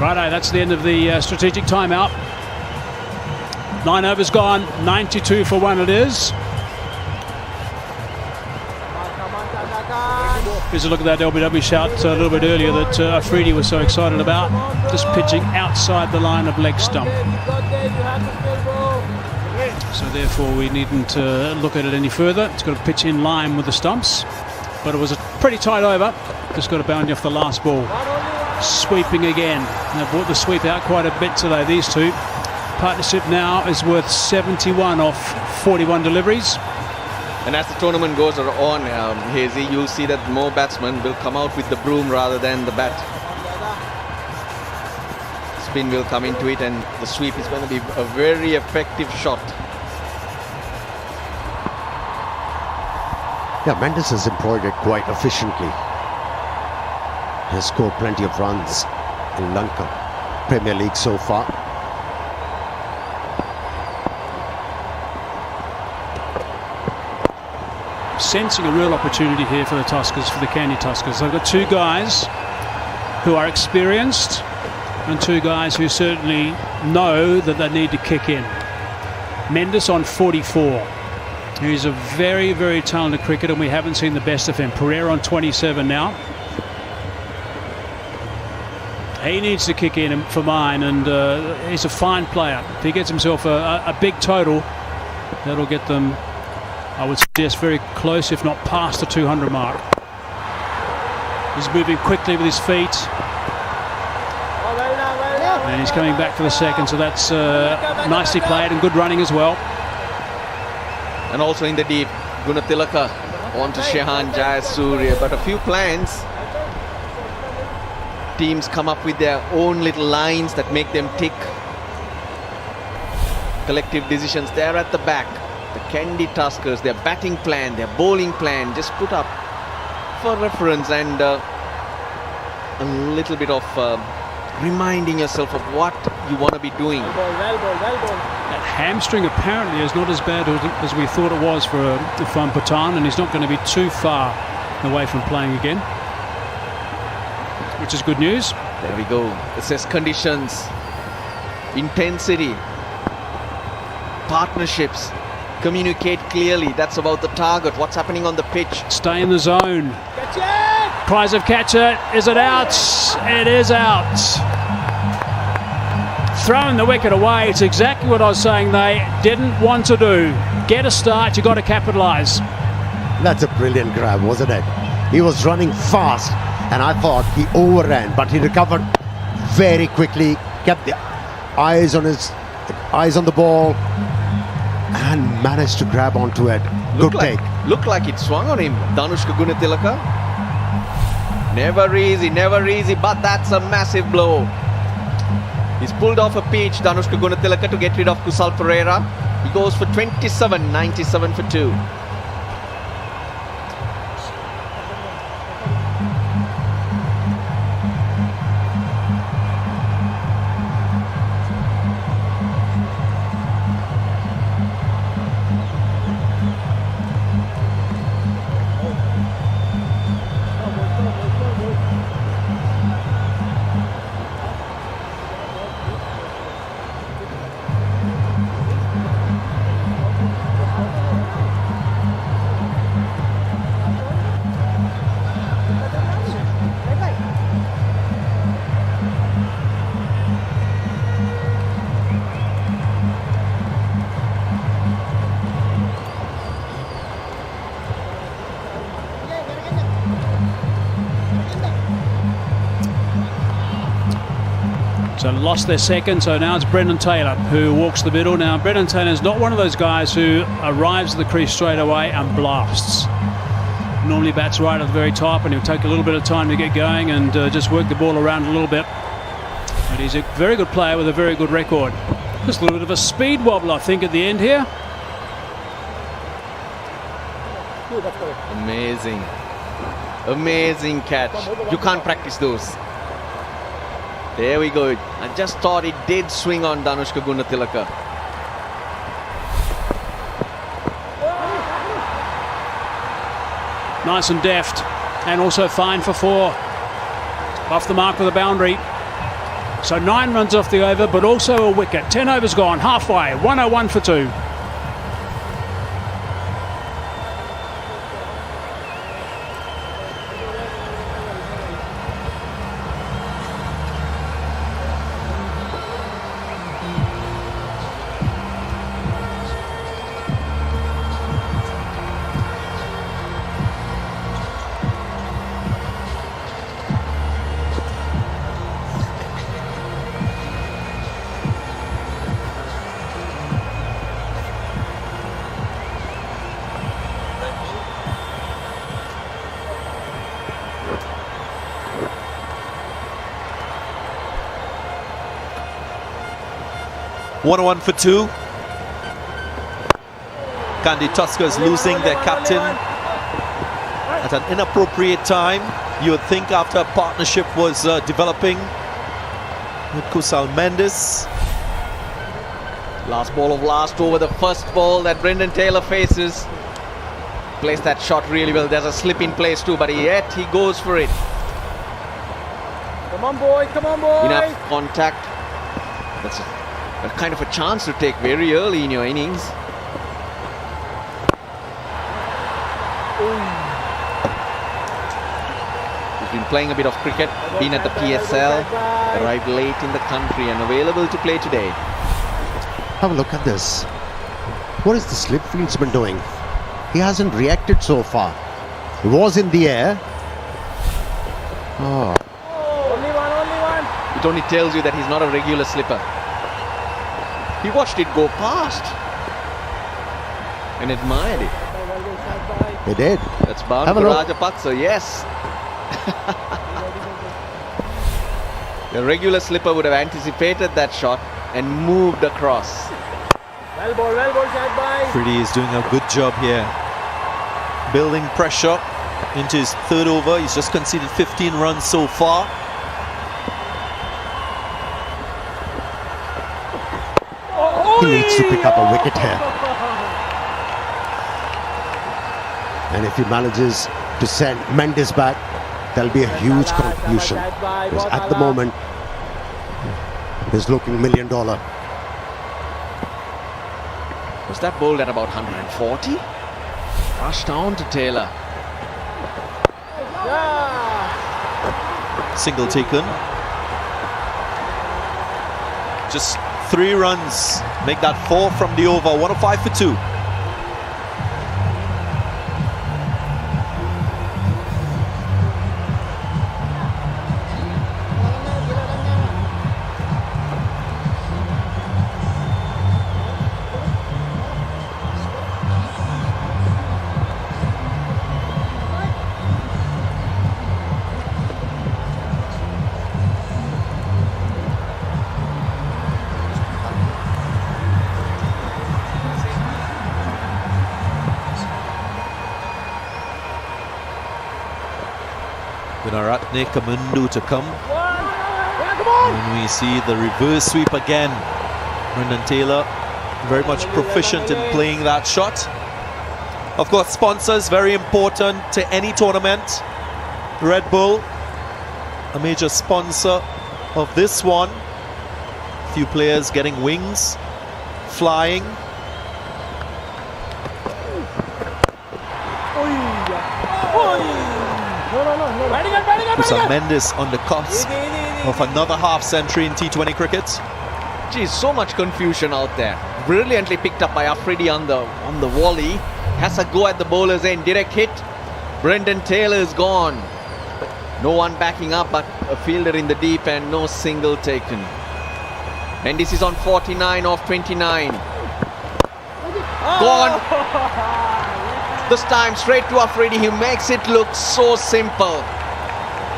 Speaker 5: Righto, that's the end of the strategic timeout. 9 overs gone, 92 for 1 it is. Here's a look at that LBW shout a little bit earlier that Afridi was so excited about. Just pitching outside the line of leg stump. So therefore we needn't look at it any further. It's got to pitch in line with the stumps. But it was a pretty tight over. Just got to bounty off the last ball. Sweeping again. They brought the sweep out quite a bit today, these two. Partnership now is worth 71 off 41 deliveries.
Speaker 6: And as the tournament goes on, Hazy, you'll see that more batsmen will come out with the broom rather than the bat. Spin will come into it, and the sweep is going to be a very effective shot.
Speaker 7: Yeah, Mendes has employed it quite efficiently. He has scored plenty of runs in Lanka Premier League so far.
Speaker 5: Sensing a real opportunity here for the Tuskers, for the Kandy Tuskers. They've got 2 guys who are experienced and 2 guys who certainly know that they need to kick in. Mendes on 44. He's a very, very talented cricketer, and we haven't seen the best of him. Pereira on 27 now. He needs to kick in for mine, and he's a fine player. If he gets himself a big total, that'll get them, I would suggest, very close, if not past the 200 mark. He's moving quickly with his feet. And he's coming back for the second, so that's nicely played and good running as well.
Speaker 6: And also in the deep, Gunatilaka on to Shehan Jayasuriya. But a few plans. Teams come up with their own little lines that make them tick. Collective decisions there at the back. The Kandy Tuskers, their batting plan, their bowling plan, just put up for reference, and a little bit of reminding yourself of what you want to be doing.
Speaker 5: That hamstring apparently is not as bad as we thought it was for Irfan Pathan, and he's not going to be too far away from playing again, which is good news.
Speaker 6: There we go. Assess conditions, intensity, partnerships. Communicate clearly. That's about the target. What's happening on the pitch?
Speaker 5: Stay in the zone. Cries of catch it. Is it out? It is out. Throwing the wicket away. It's exactly what I was saying they didn't want to do. Get a start. You've got to capitalise.
Speaker 7: That's a brilliant grab, wasn't it? He was running fast, and I thought he overran, but he recovered very quickly, kept the eyes on the ball, and managed to grab onto it. Good take.
Speaker 6: Looked like it swung on him, Danushka Gunatilaka. Never easy, but that's a massive blow. He's pulled off a peach, Danushka Gunatilaka, to get rid of Kusal Pereira. He goes for 27, 97 for 2.
Speaker 5: So lost their second, so now it's Brendan Taylor who walks the middle. Now Brendan Taylor is not one of those guys who arrives at the crease straight away and blasts. Normally bats right at the very top, and he'll take a little bit of time to get going and just work the ball around a little bit. But he's a very good player with a very good record. Just a little bit of a speed wobble, I think, at the end here.
Speaker 6: Amazing catch. You can't practice those. There we go. I just thought it did swing on Danushka Gunatilaka.
Speaker 5: Nice and deft, and also fine for 4. Off the mark with a boundary. So 9 runs off the over, but also a wicket. 10 overs gone, halfway, 101 for 2.
Speaker 1: One for 2. Kandy Tuskers losing their captain at an inappropriate time. You would think after a partnership was developing with Kusal Mendes.
Speaker 6: Last ball of last over, the first ball that Brendan Taylor faces. Plays that shot really well. There's a slip in place too, but yet he goes for it.
Speaker 4: Come on, boys. Come on, boys.
Speaker 6: Enough contact. That's a kind of a chance to take very early in your innings. He's been playing a bit of cricket, been at the PSL, arrived late in the country and available to play today.
Speaker 7: Have a look at this. What is the slip fieldsman doing? He hasn't reacted so far. He was in the air. Oh.
Speaker 4: Only one.
Speaker 6: It only tells you that he's not a regular slipper. He watched it go past and admired it.
Speaker 7: He did.
Speaker 6: That's bound
Speaker 7: Have a
Speaker 6: for
Speaker 7: look.
Speaker 6: Rajapaksa, yes. The regular slipper would have anticipated that shot and moved across.
Speaker 4: Well ball, Shahid bhai.
Speaker 1: Afridi is doing a good job here. Building pressure into his third over. He's just conceded 15 runs so far.
Speaker 7: He needs to pick up a wicket here. And if he manages to send Mendes back, that'll be a huge contribution. Because at the moment, he's looking $1 million.
Speaker 6: Was that bowled at about 140? Rushed down to Taylor.
Speaker 1: Single taken. Just 3 runs. Make that 4 from the over. 105 for 2. Gunaratne Kamundu to come. And we see the reverse sweep again. Brendan Taylor very much proficient in playing that shot. Of course, sponsors very important to any tournament. Red Bull, a major sponsor of this one. Few players getting wings, flying. Kusal Mendes on the cusp of another half century in T20 cricket.
Speaker 6: Geez, so much confusion out there. Brilliantly picked up by Afridi on the volley. Has a go at the bowler's end. Direct hit. Brendan Taylor is gone. No one backing up, but a fielder in the deep and no single taken. Mendes is on 49 off 29. Gone. This time straight to Afridi. He makes it look so simple.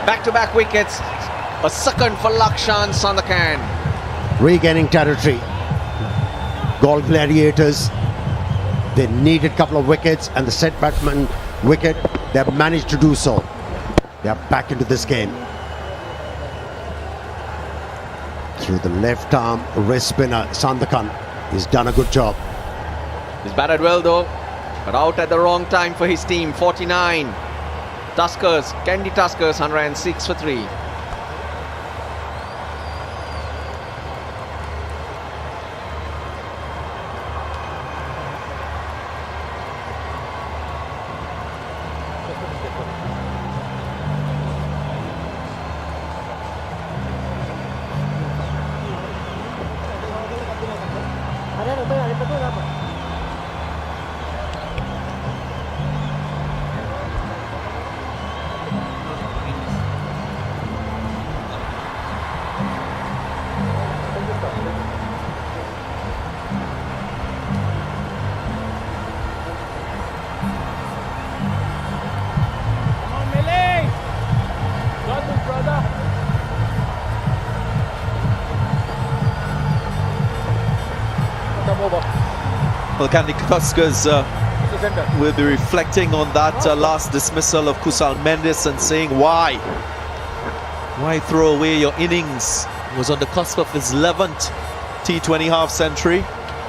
Speaker 6: Back-to-back wickets. A second for Lakshan Sandakan.
Speaker 7: Regaining territory. Galle Gladiators. They needed a couple of wickets, and the set batsman wicket, they have managed to do so. They are back into this game. Through the left arm wrist spinner, Sandakan. He's done a good job.
Speaker 6: He's batted well though, but out at the wrong time for his team. 49. Tuskers, Kandy Tuskers, 106 for 3.
Speaker 1: Well, Kandy Tuskers will be reflecting on that last dismissal of Kusal Mendes and saying why throw away your innings. He was on the cusp of his 11th T20 half century.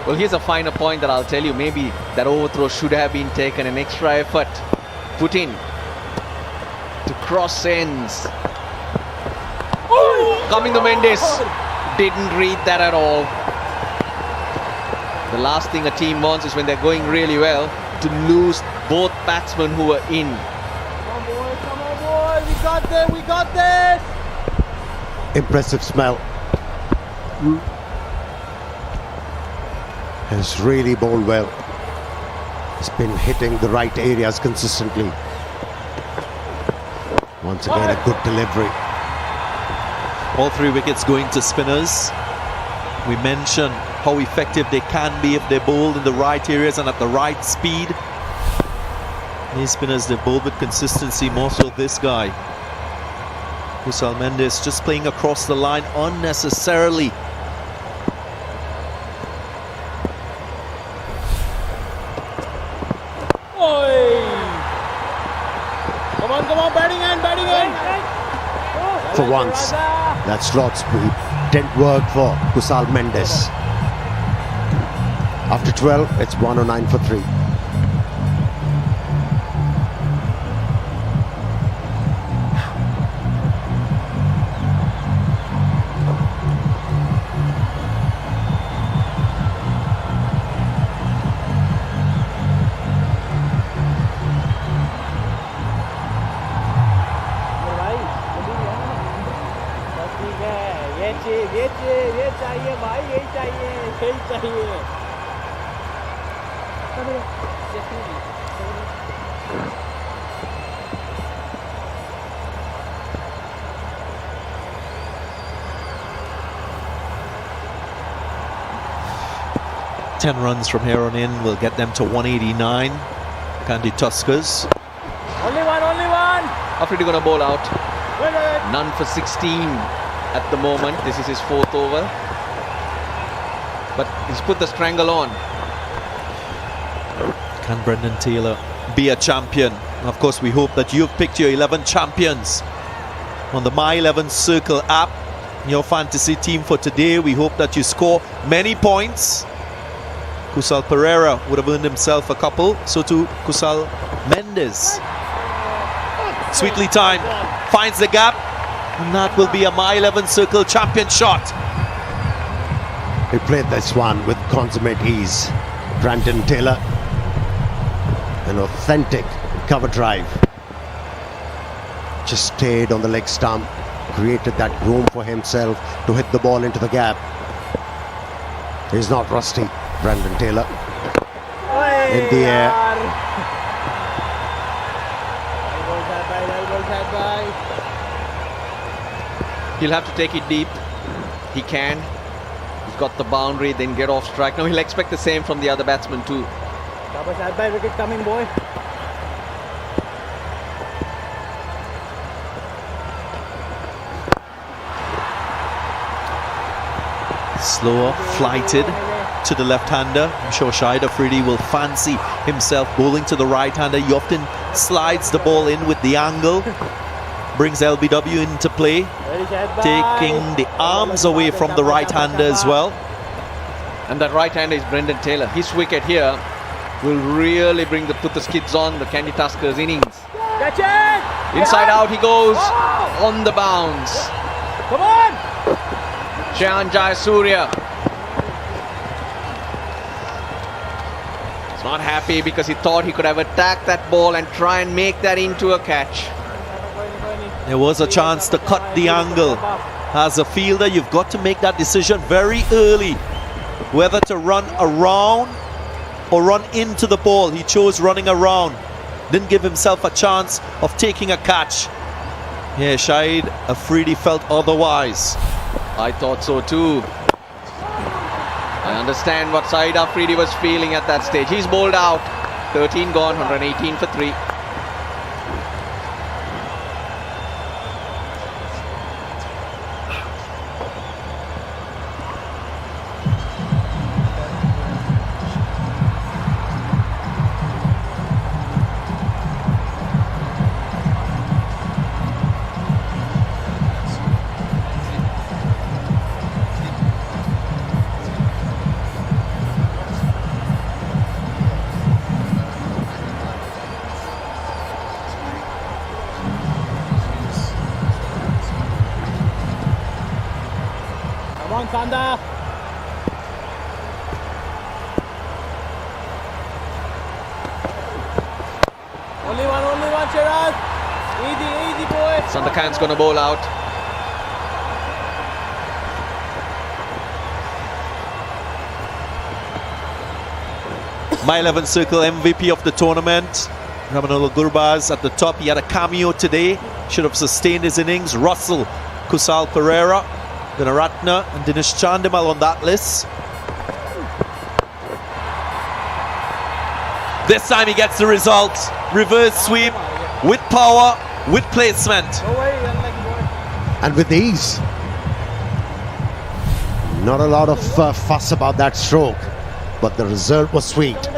Speaker 6: Well, here's a finer point that I'll tell you. Maybe that overthrow should have been taken, an extra effort put in to cross ends. Coming to Mendes, didn't read that at all. The last thing a team wants is when they're going really well to lose both batsmen who are in.
Speaker 4: Come on, boy, we got this!
Speaker 7: Impressive smell. Has really bowled well. He's been hitting the right areas consistently. Once again, a good delivery.
Speaker 1: All 3 wickets going to spinners. We mentioned how effective they can be if they bowl in the right areas and at the right speed. These spinners, they bowl with consistency, more so this guy. Kusal Mendes just playing across the line unnecessarily.
Speaker 4: Come on, batting in!
Speaker 7: For once, that slot speed didn't work for Kusal Mendes. After 12, it's 109 for 3.
Speaker 4: ये चाहिए भाई, यही चाहिए।
Speaker 1: 10 runs from here on in will get them to 189. Kandy Tuskers.
Speaker 4: Only one.
Speaker 6: Afridi gonna bowl out. None for 16 at the moment. This is his 4th over. But he's put the strangle on.
Speaker 1: Can Brendan Taylor be a champion? Of course, we hope that you've picked your 11 champions on the My 11 Circle app. Your fantasy team for today. We hope that you score many points. Kusal Pereira would have earned himself a couple. So too Kusal Mendes. Sweetly timed. Finds the gap. And that will be a My 11 Circle champion shot.
Speaker 7: He played this one with consummate ease. Brendan Taylor. An authentic cover drive. Just stayed on the leg stump. Created that room for himself to hit the ball into the gap. He's not rusty, Brendan Taylor. In the air.
Speaker 6: He'll have to take it deep. He can. He's got the boundary, then get off strike. Now he'll expect the same from the other batsman too.
Speaker 4: Wicket coming, boy.
Speaker 1: Slower, flighted to the left-hander. I'm sure Shahid Afridi will fancy himself bowling to the right-hander. He often slides the ball in with the angle. Brings LBW into play, taking the arms away from the right-hander as well.
Speaker 6: And that right-hander is Brendan Taylor. His wicket here will really put the skids on the Kandy Tuskers innings.
Speaker 4: Catch it!
Speaker 6: Inside out he goes on the bounce.
Speaker 4: Come on!
Speaker 6: Shahan Jayasuriya. He's not happy because he thought he could have attacked that ball and try and make that into a catch.
Speaker 1: There was a chance to cut the angle. As a fielder, you've got to make that decision very early, whether to run around or run into the ball. He chose running around. Didn't give himself a chance of taking a catch. Yeah, Shahid Afridi felt otherwise.
Speaker 6: I thought so too. I understand what Shahid Afridi was feeling at that stage. He's bowled out. 13 gone, 118 for 3.
Speaker 4: Sanda. Only one, Shiraz. Easy, boy.
Speaker 6: Sandakan's going to bowl out.
Speaker 1: My 11 Circle MVP of the tournament. Ramanolo Gurbaz at the top. He had a cameo today. Should have sustained his innings. Russell, Kusal Pereira, Gunaratne and Dinesh Chandimal on that list. This time he gets the result. Reverse sweep with power, with placement.
Speaker 7: And with ease. Not a lot of fuss about that stroke, but the result was sweet.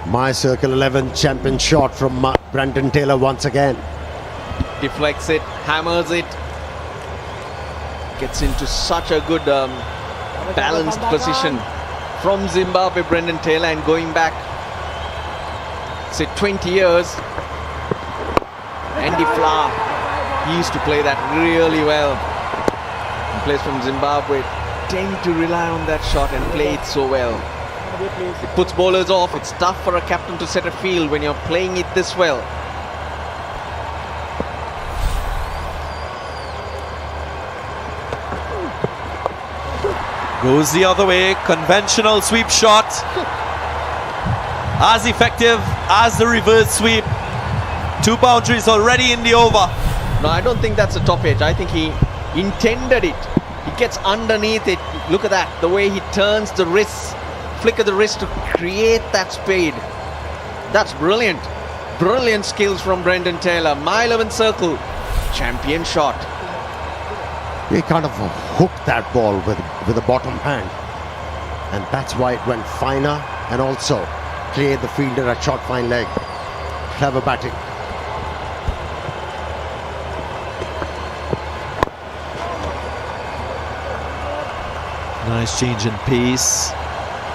Speaker 7: My Circle 11 champion shot from Brendan Taylor once again.
Speaker 6: Deflects it, hammers it. Gets into such a good balanced position from Zimbabwe, Brendan Taylor, and going back, say 20 years. Andy Flower, he used to play that really well. He plays from Zimbabwe, tend to rely on that shot and play it so well. It puts bowlers off. It's tough for a captain to set a field when you're playing it this well.
Speaker 1: Goes the other way, conventional sweep shot. As effective as the reverse sweep. 2 boundaries already in the over.
Speaker 6: No, I don't think that's a top edge. I think he intended it. He gets underneath it. Look at that, the way he turns the wrists, flick of the wrist to create that spade. That's brilliant. Brilliant skills from Brendan Taylor. My 11 Circle, champion shot.
Speaker 7: He kind of hooked that ball with the bottom hand, and that's why it went finer and also cleared the fielder at short fine leg. Clever batting.
Speaker 1: Nice change in pace.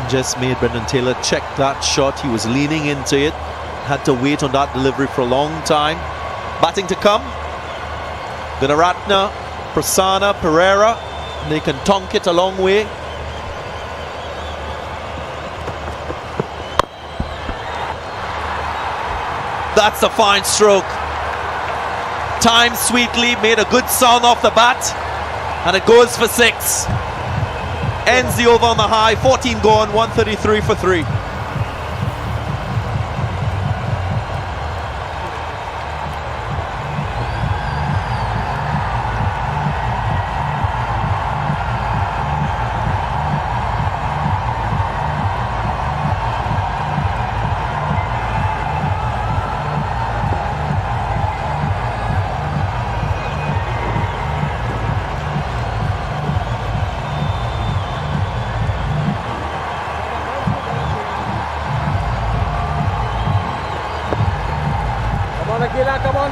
Speaker 1: Just made Brendan Taylor check that shot. He was leaning into it. Had to wait on that delivery for a long time. Batting to come. Gunaratne, Prasanna, Pereira. They can tonk it a long way. That's a fine stroke. Timed sweetly, made a good sound off the bat, and it goes for 6. Ends the over on the high, 14 gone, 133 for 3.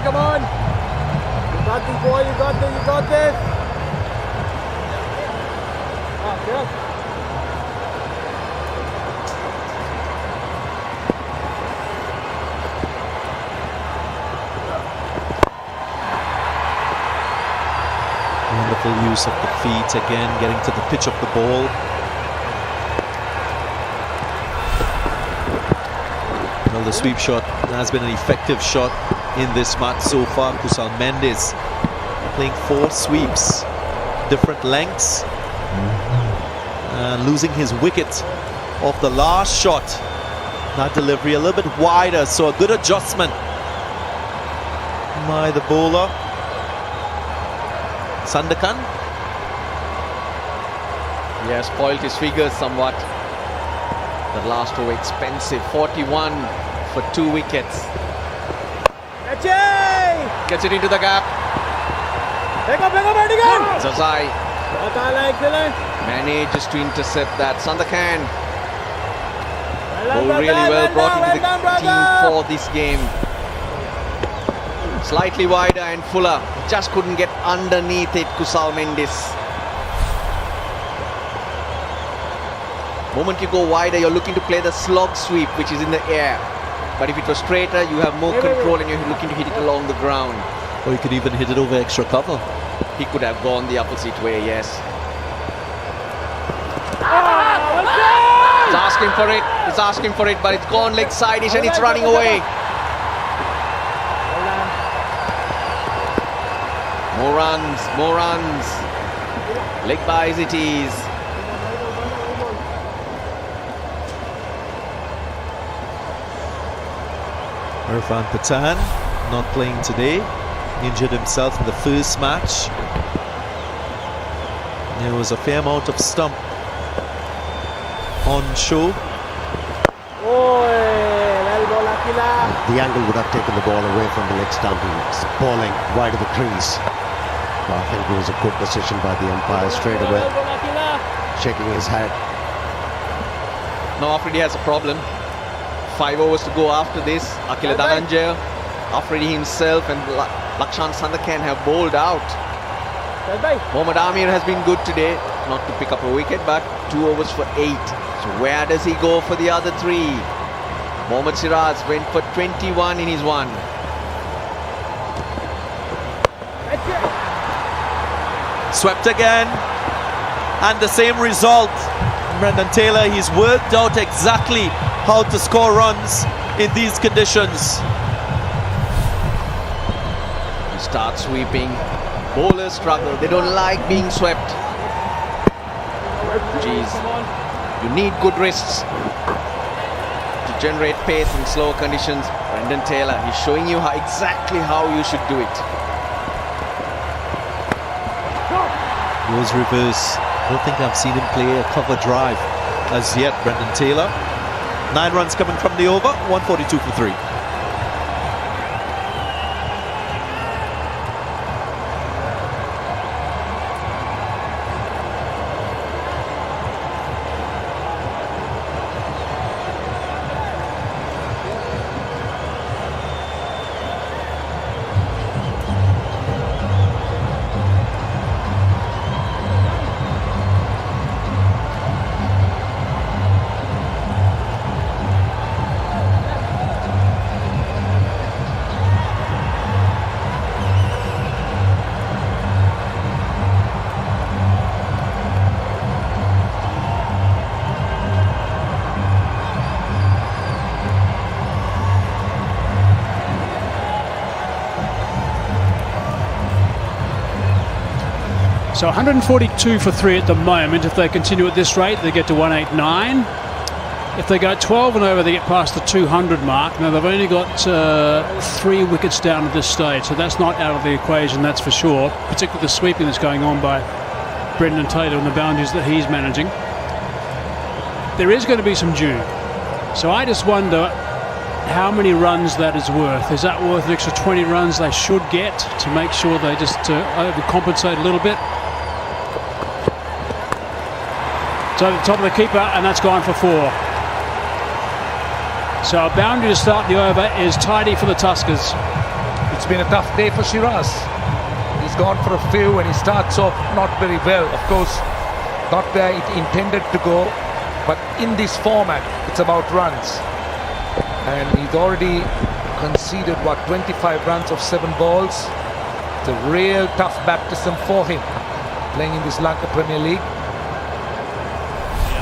Speaker 4: Come on. You got this, boy. You got this. Yes.
Speaker 1: Wonderful use of the feet again, getting to the pitch of the ball. Well, the sweep shot has been an effective shot in this match so far. Kusal Mendes playing 4 sweeps, different lengths, and losing his wicket off the last shot. That delivery a little bit wider, so a good adjustment by the bowler. Sandakan.
Speaker 6: He has spoiled his figures somewhat. The last over expensive, 41 for 2 wickets. Gets it into the gap. Zazai manages to intercept that. Sandakan, who really well brought into the team for this game. Slightly wider and fuller. Just couldn't get underneath it, Kusal Mendes. Moment you go wider, you're looking to play the slog sweep, which is in the air. But if it was straighter, you have more control and you're looking to hit it along the ground.
Speaker 1: Or you could even hit it over extra cover.
Speaker 6: He could have gone the opposite way, yes. He's asking for it. He's asking for it, but it's gone leg side-ish and it's running away. More runs, more runs. Leg buys it is.
Speaker 1: Irfan Pathan not playing today. Injured himself in the first match. There was a fair amount of stump on show.
Speaker 7: The angle would have taken the ball away from the leg stump. He's balling wide of the crease. But I think it was a good decision by the umpire straight away, shaking his head.
Speaker 6: Now Afridi has a problem. 5 overs to go after this. Akila Dhananjaya, Afridi himself and Lakshan Sandakan have bowled out. Mohammad Amir has been good today, not to pick up a wicket, but 2 overs for 8. So where does he go for the other 3? Mohammad Siraz went for 21 in his one.
Speaker 1: Swept again, and the same result. Brendan Taylor, he's worked out exactly how to score runs in these conditions.
Speaker 6: You start sweeping. Bowlers struggle. They don't like being swept. Geez, you need good wrists to generate pace in slower conditions. Brendan Taylor, he's showing you exactly how you should do it.
Speaker 1: Goes reverse. I don't think I've seen him play a cover drive as yet, Brendan Taylor. 9 runs coming from the over, 142 for 3.
Speaker 5: So 142 for 3 at the moment. If they continue at this rate, they get to 189. If they go 12 and over, they get past the 200 mark. Now, they've only got 3 wickets down at this stage, so that's not out of the equation, that's for sure, particularly the sweeping that's going on by Brendan Taylor and the boundaries that he's managing. There is going to be some dew. So I just wonder how many runs that is worth. Is that worth an extra 20 runs they should get to make sure they just overcompensate a little bit? So the top of the keeper, and that's gone for 4. So a boundary to start the over is tidy for the Tuskers.
Speaker 3: It's been a tough day for Shiraz. He's gone for a few and he starts off not very well. Of course, not where it intended to go, but in this format, it's about runs. And he's already conceded, 25 runs of 7 balls. It's a real tough baptism for him, playing in this Lanka Premier League.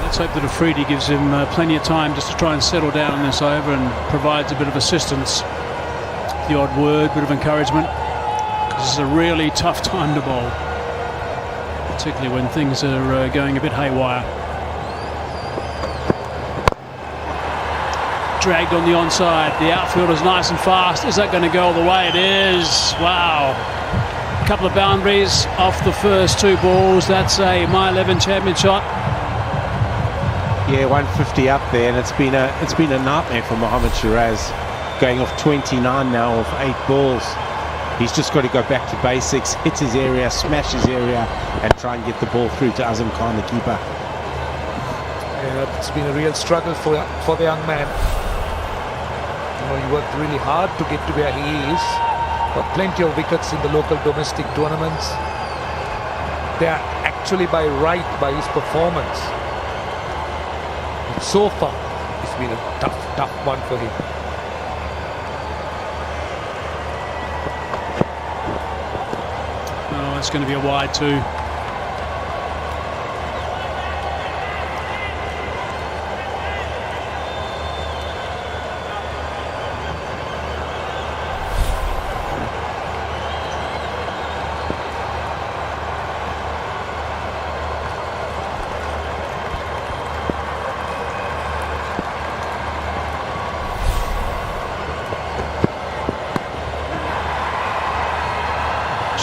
Speaker 5: Let's hope that Afridi gives him plenty of time just to try and settle down in this over and provides a bit of assistance. The odd word, bit of encouragement. This is a really tough time to bowl, particularly when things are going a bit haywire. Dragged on the onside. The outfield is nice and fast. Is that going to go all the way? It is. Wow. A couple of boundaries off the first 2 balls. That's a My 11 champion shot.
Speaker 2: Yeah, 150 up there, and it's been a nightmare for Mohammad Shiraz, going off 29 now of 8 balls. He's just got to go back to basics, hit his area, smash his area, and try and get the ball through to Azam Khan, the keeper.
Speaker 3: Yeah, it's been a real struggle for the young man. You know, he worked really hard to get to where he is. Got plenty of wickets in the local domestic tournaments. They are actually by right by his performance. So far, it's been a tough one for him.
Speaker 5: that's going to be a wide too.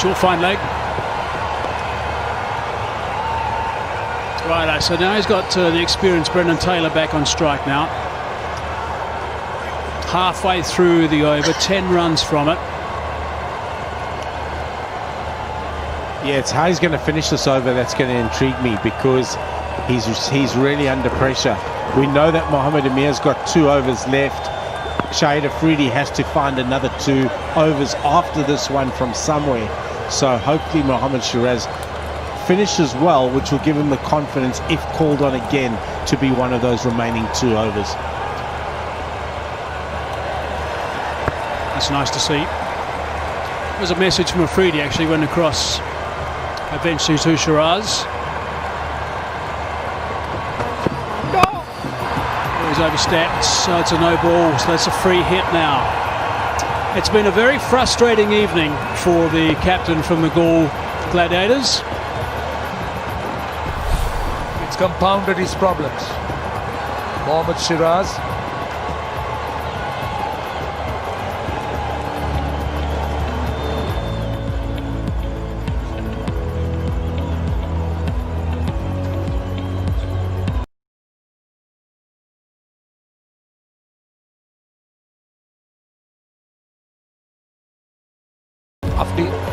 Speaker 5: Short fine leg. Right, so now he's got the experienced Brendan Taylor back on strike now. Halfway through the over, 10 runs from it.
Speaker 2: Yeah, it's how he's going to finish this over that's going to intrigue me, because he's really under pressure. We know that Mohamed Amir's got 2 overs left. Shahid Afridi has to find another 2 overs after this one from somewhere. So hopefully Mohammad Shiraz finishes well, which will give him the confidence, if called on again, to be one of those remaining 2 overs.
Speaker 5: That's nice to see. There's a message from Afridi actually went across eventually to Shiraz. He's overstepped, so it's a no ball, so that's a free hit now. It's been a very frustrating evening for the captain from the Galle Gladiators.
Speaker 3: It's compounded his problems. Mohammad Shiraz.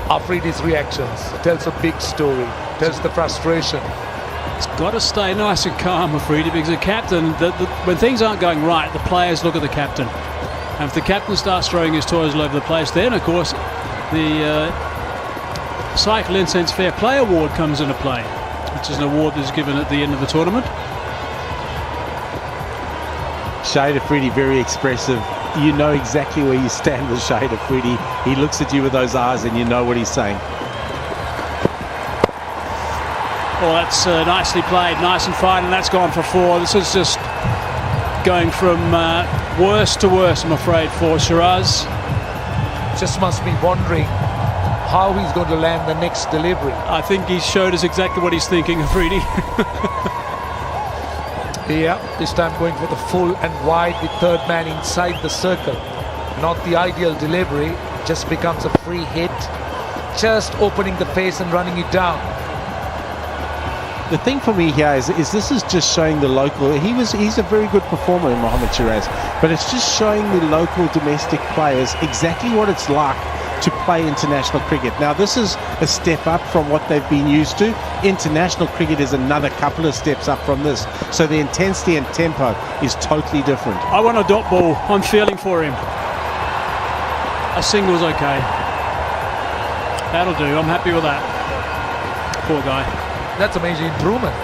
Speaker 3: Afridi's reactions tells a big story, tells the frustration.
Speaker 5: It's got to stay nice and calm, Afridi, because the captain, when things aren't going right, the players look at the captain. And if the captain starts throwing his toys all over the place, then of course the Cycle Incense Fair Play Award comes into play, which is an award that's given at the end of the tournament.
Speaker 2: Shahid Afridi, very expressive. You know exactly where you stand with Shahid Afridi. He looks at you with those eyes and you know what he's saying.
Speaker 5: Well, that's nicely played, nice and fine, and that's gone for 4. This is just going from worse to worse, I'm afraid, for Shiraz.
Speaker 3: Just must be wondering how he's going to land the next delivery.
Speaker 5: I think he showed us exactly what he's thinking, Afridi.
Speaker 3: Yeah, this time going for the full and wide with third man inside the circle. Not the ideal delivery, just becomes a free hit. Just opening the pace and running it down.
Speaker 2: The thing for me here is this is just showing the local. He's a very good performer in Mohammad Shiraz, but it's just showing the local domestic players exactly what it's like to play international cricket. Now this is a step up from what they've been used to. International cricket is another couple of steps up from this, so the intensity and tempo is totally different.
Speaker 5: I want a dot ball. I'm feeling for him. A single's okay. That'll do. I'm happy with that. Poor guy.
Speaker 3: That's a major improvement.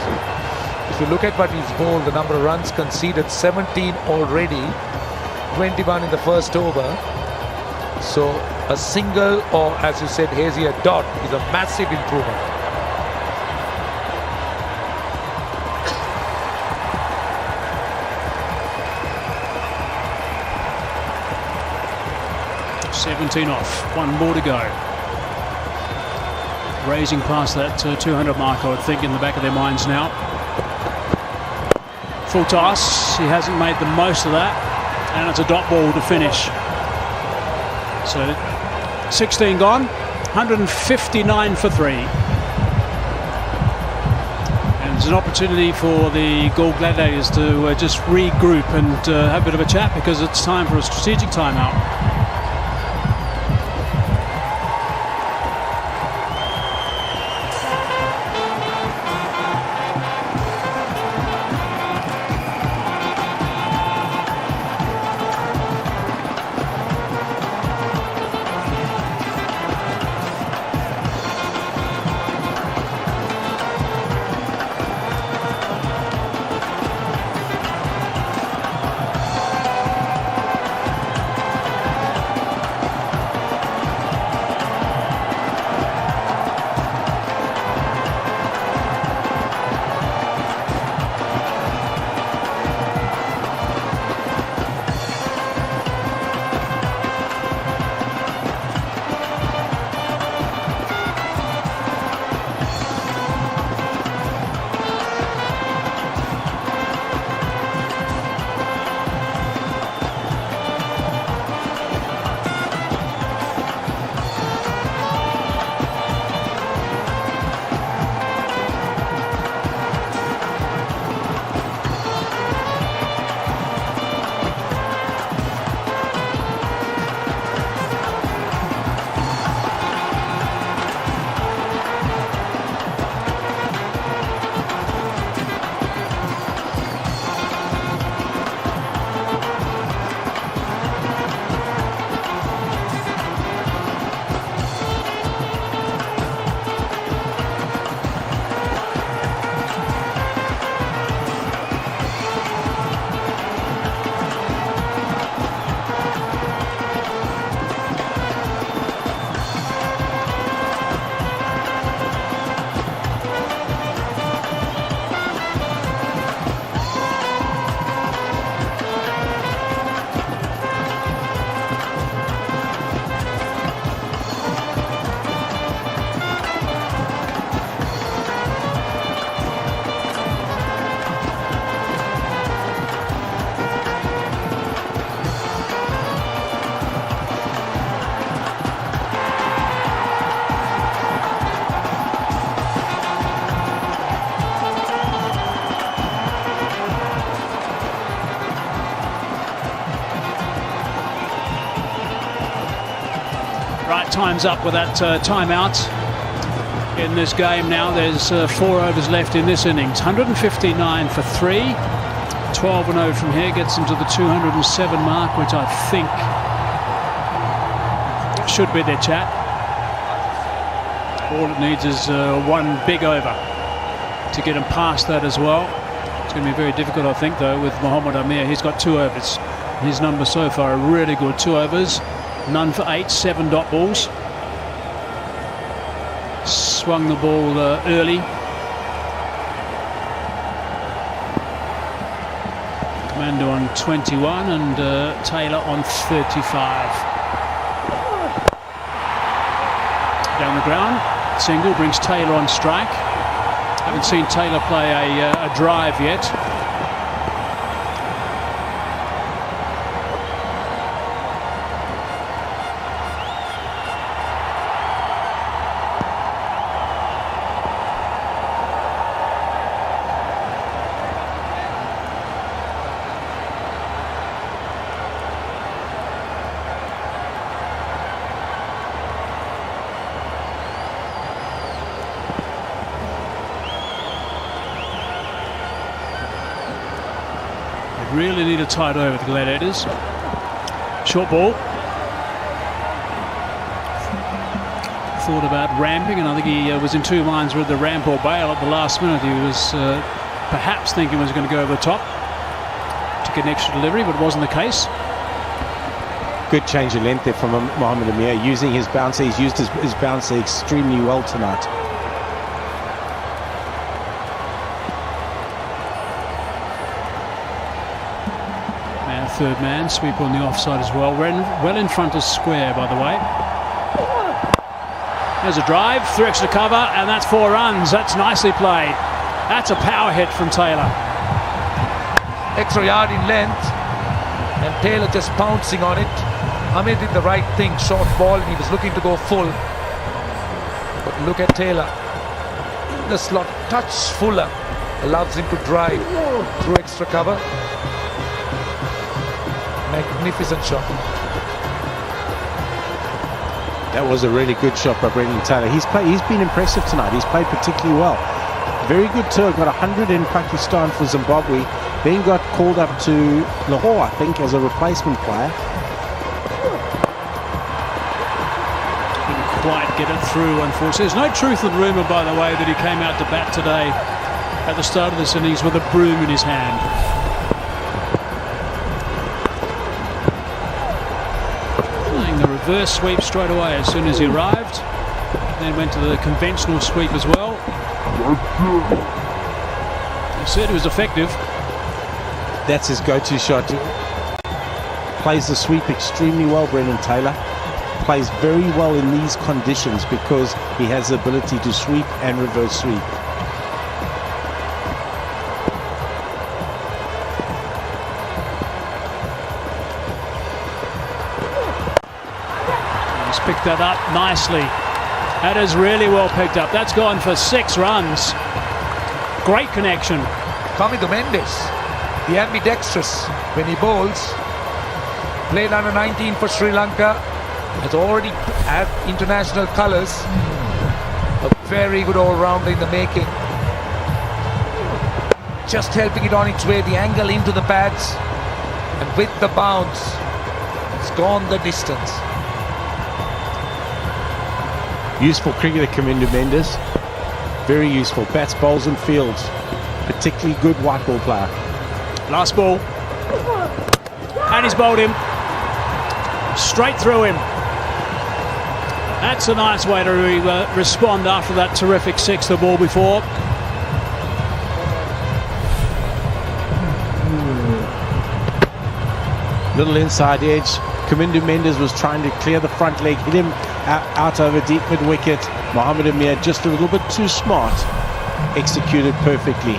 Speaker 3: If you look at what he's bowled, the number of runs conceded, 17 already, 21 in the first over. So a single, or as you said, Hazy, a dot, is a massive improvement.
Speaker 5: $17 off, 1 more to go. Raising past that 200 mark, I would think, in the back of their minds now. Full toss, he hasn't made the most of that, and it's a dot ball to finish. So 16 gone, 159 for 3. And there's an opportunity for the Galle Gladiators to just regroup and have a bit of a chat, because it's time for a strategic timeout. Right, time's up with that timeout in this game now. There's 4 overs left in this innings. 159 for 3. 12-0 from here gets into the 207 mark, which I think should be their chat. All it needs is one big over to get him past that as well. It's going to be very difficult, I think, though, with Mohammad Amir. He's got 2 overs. His numbers so far are really good. 2 overs, none for 8, 7 dot balls. Swung the ball early. Commando on 21 and Taylor on 35. Down the ground, single brings Taylor on strike. Haven't seen Taylor play a drive yet. Really need a tight over the Gladiators. Short ball. Thought about ramping, and I think he was in 2 minds with the ramp or bail at the last minute. He was perhaps thinking he was going to go over the top to get an extra delivery, but it wasn't the case.
Speaker 2: Good change of length there from Mohammad Amir, using his bouncer. He's used his bouncer extremely well tonight.
Speaker 5: Third man, sweep on the offside as well. Well in front of square, by the way. There's a drive, through extra cover, and that's 4 runs. That's nicely played. That's a power hit from Taylor.
Speaker 3: Extra yard in length, and Taylor just pouncing on it. Amir did the right thing, short ball, and he was looking to go full. But look at Taylor. The slot touch fuller allows him to drive through extra cover. Magnificent shot.
Speaker 2: That was a really good shot by Brendan Taylor. He's been impressive tonight. He's played particularly well. Very good tour. Got 100 in Pakistan for Zimbabwe. Then got called up to Lahore, I think, as a replacement player.
Speaker 5: Didn't quite get it through, unfortunately. There's no truth in the rumour, by the way, that he came out to bat today at the start of this innings with a broom in his hand. The reverse sweep straight away as soon as he arrived, then went to the conventional sweep as well. He said it was effective.
Speaker 2: That's his go-to shot. Plays the sweep extremely well, Brendan Taylor. Plays very well in these conditions because he has the ability to sweep and reverse sweep.
Speaker 5: Picked that up nicely. That is really well picked up. That's gone for 6 runs. Great connection.
Speaker 3: Kamidu Mendes, the ambidextrous when he bowls. Played under 19 for Sri Lanka. Has already had international colours. A very good all-rounder in the making. Just helping it on its way. The angle into the pads. And with the bounce, it's gone the distance.
Speaker 2: Useful cricketer, Kamindu Mendes. Very useful. Bats, bowls and fields. Particularly good white ball player.
Speaker 5: Last ball. And he's bowled him. Straight through him. That's a nice way to respond after that terrific 6 the ball before.
Speaker 2: Little inside edge. Kamindu Mendes was trying to clear the front leg, hit him out over deep mid-wicket. Mohammad Amir just a little bit too smart. Executed perfectly.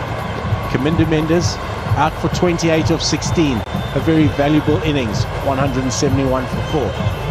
Speaker 2: Kamindu Mendes out for 28 of 16. A very valuable innings. 171 for 4.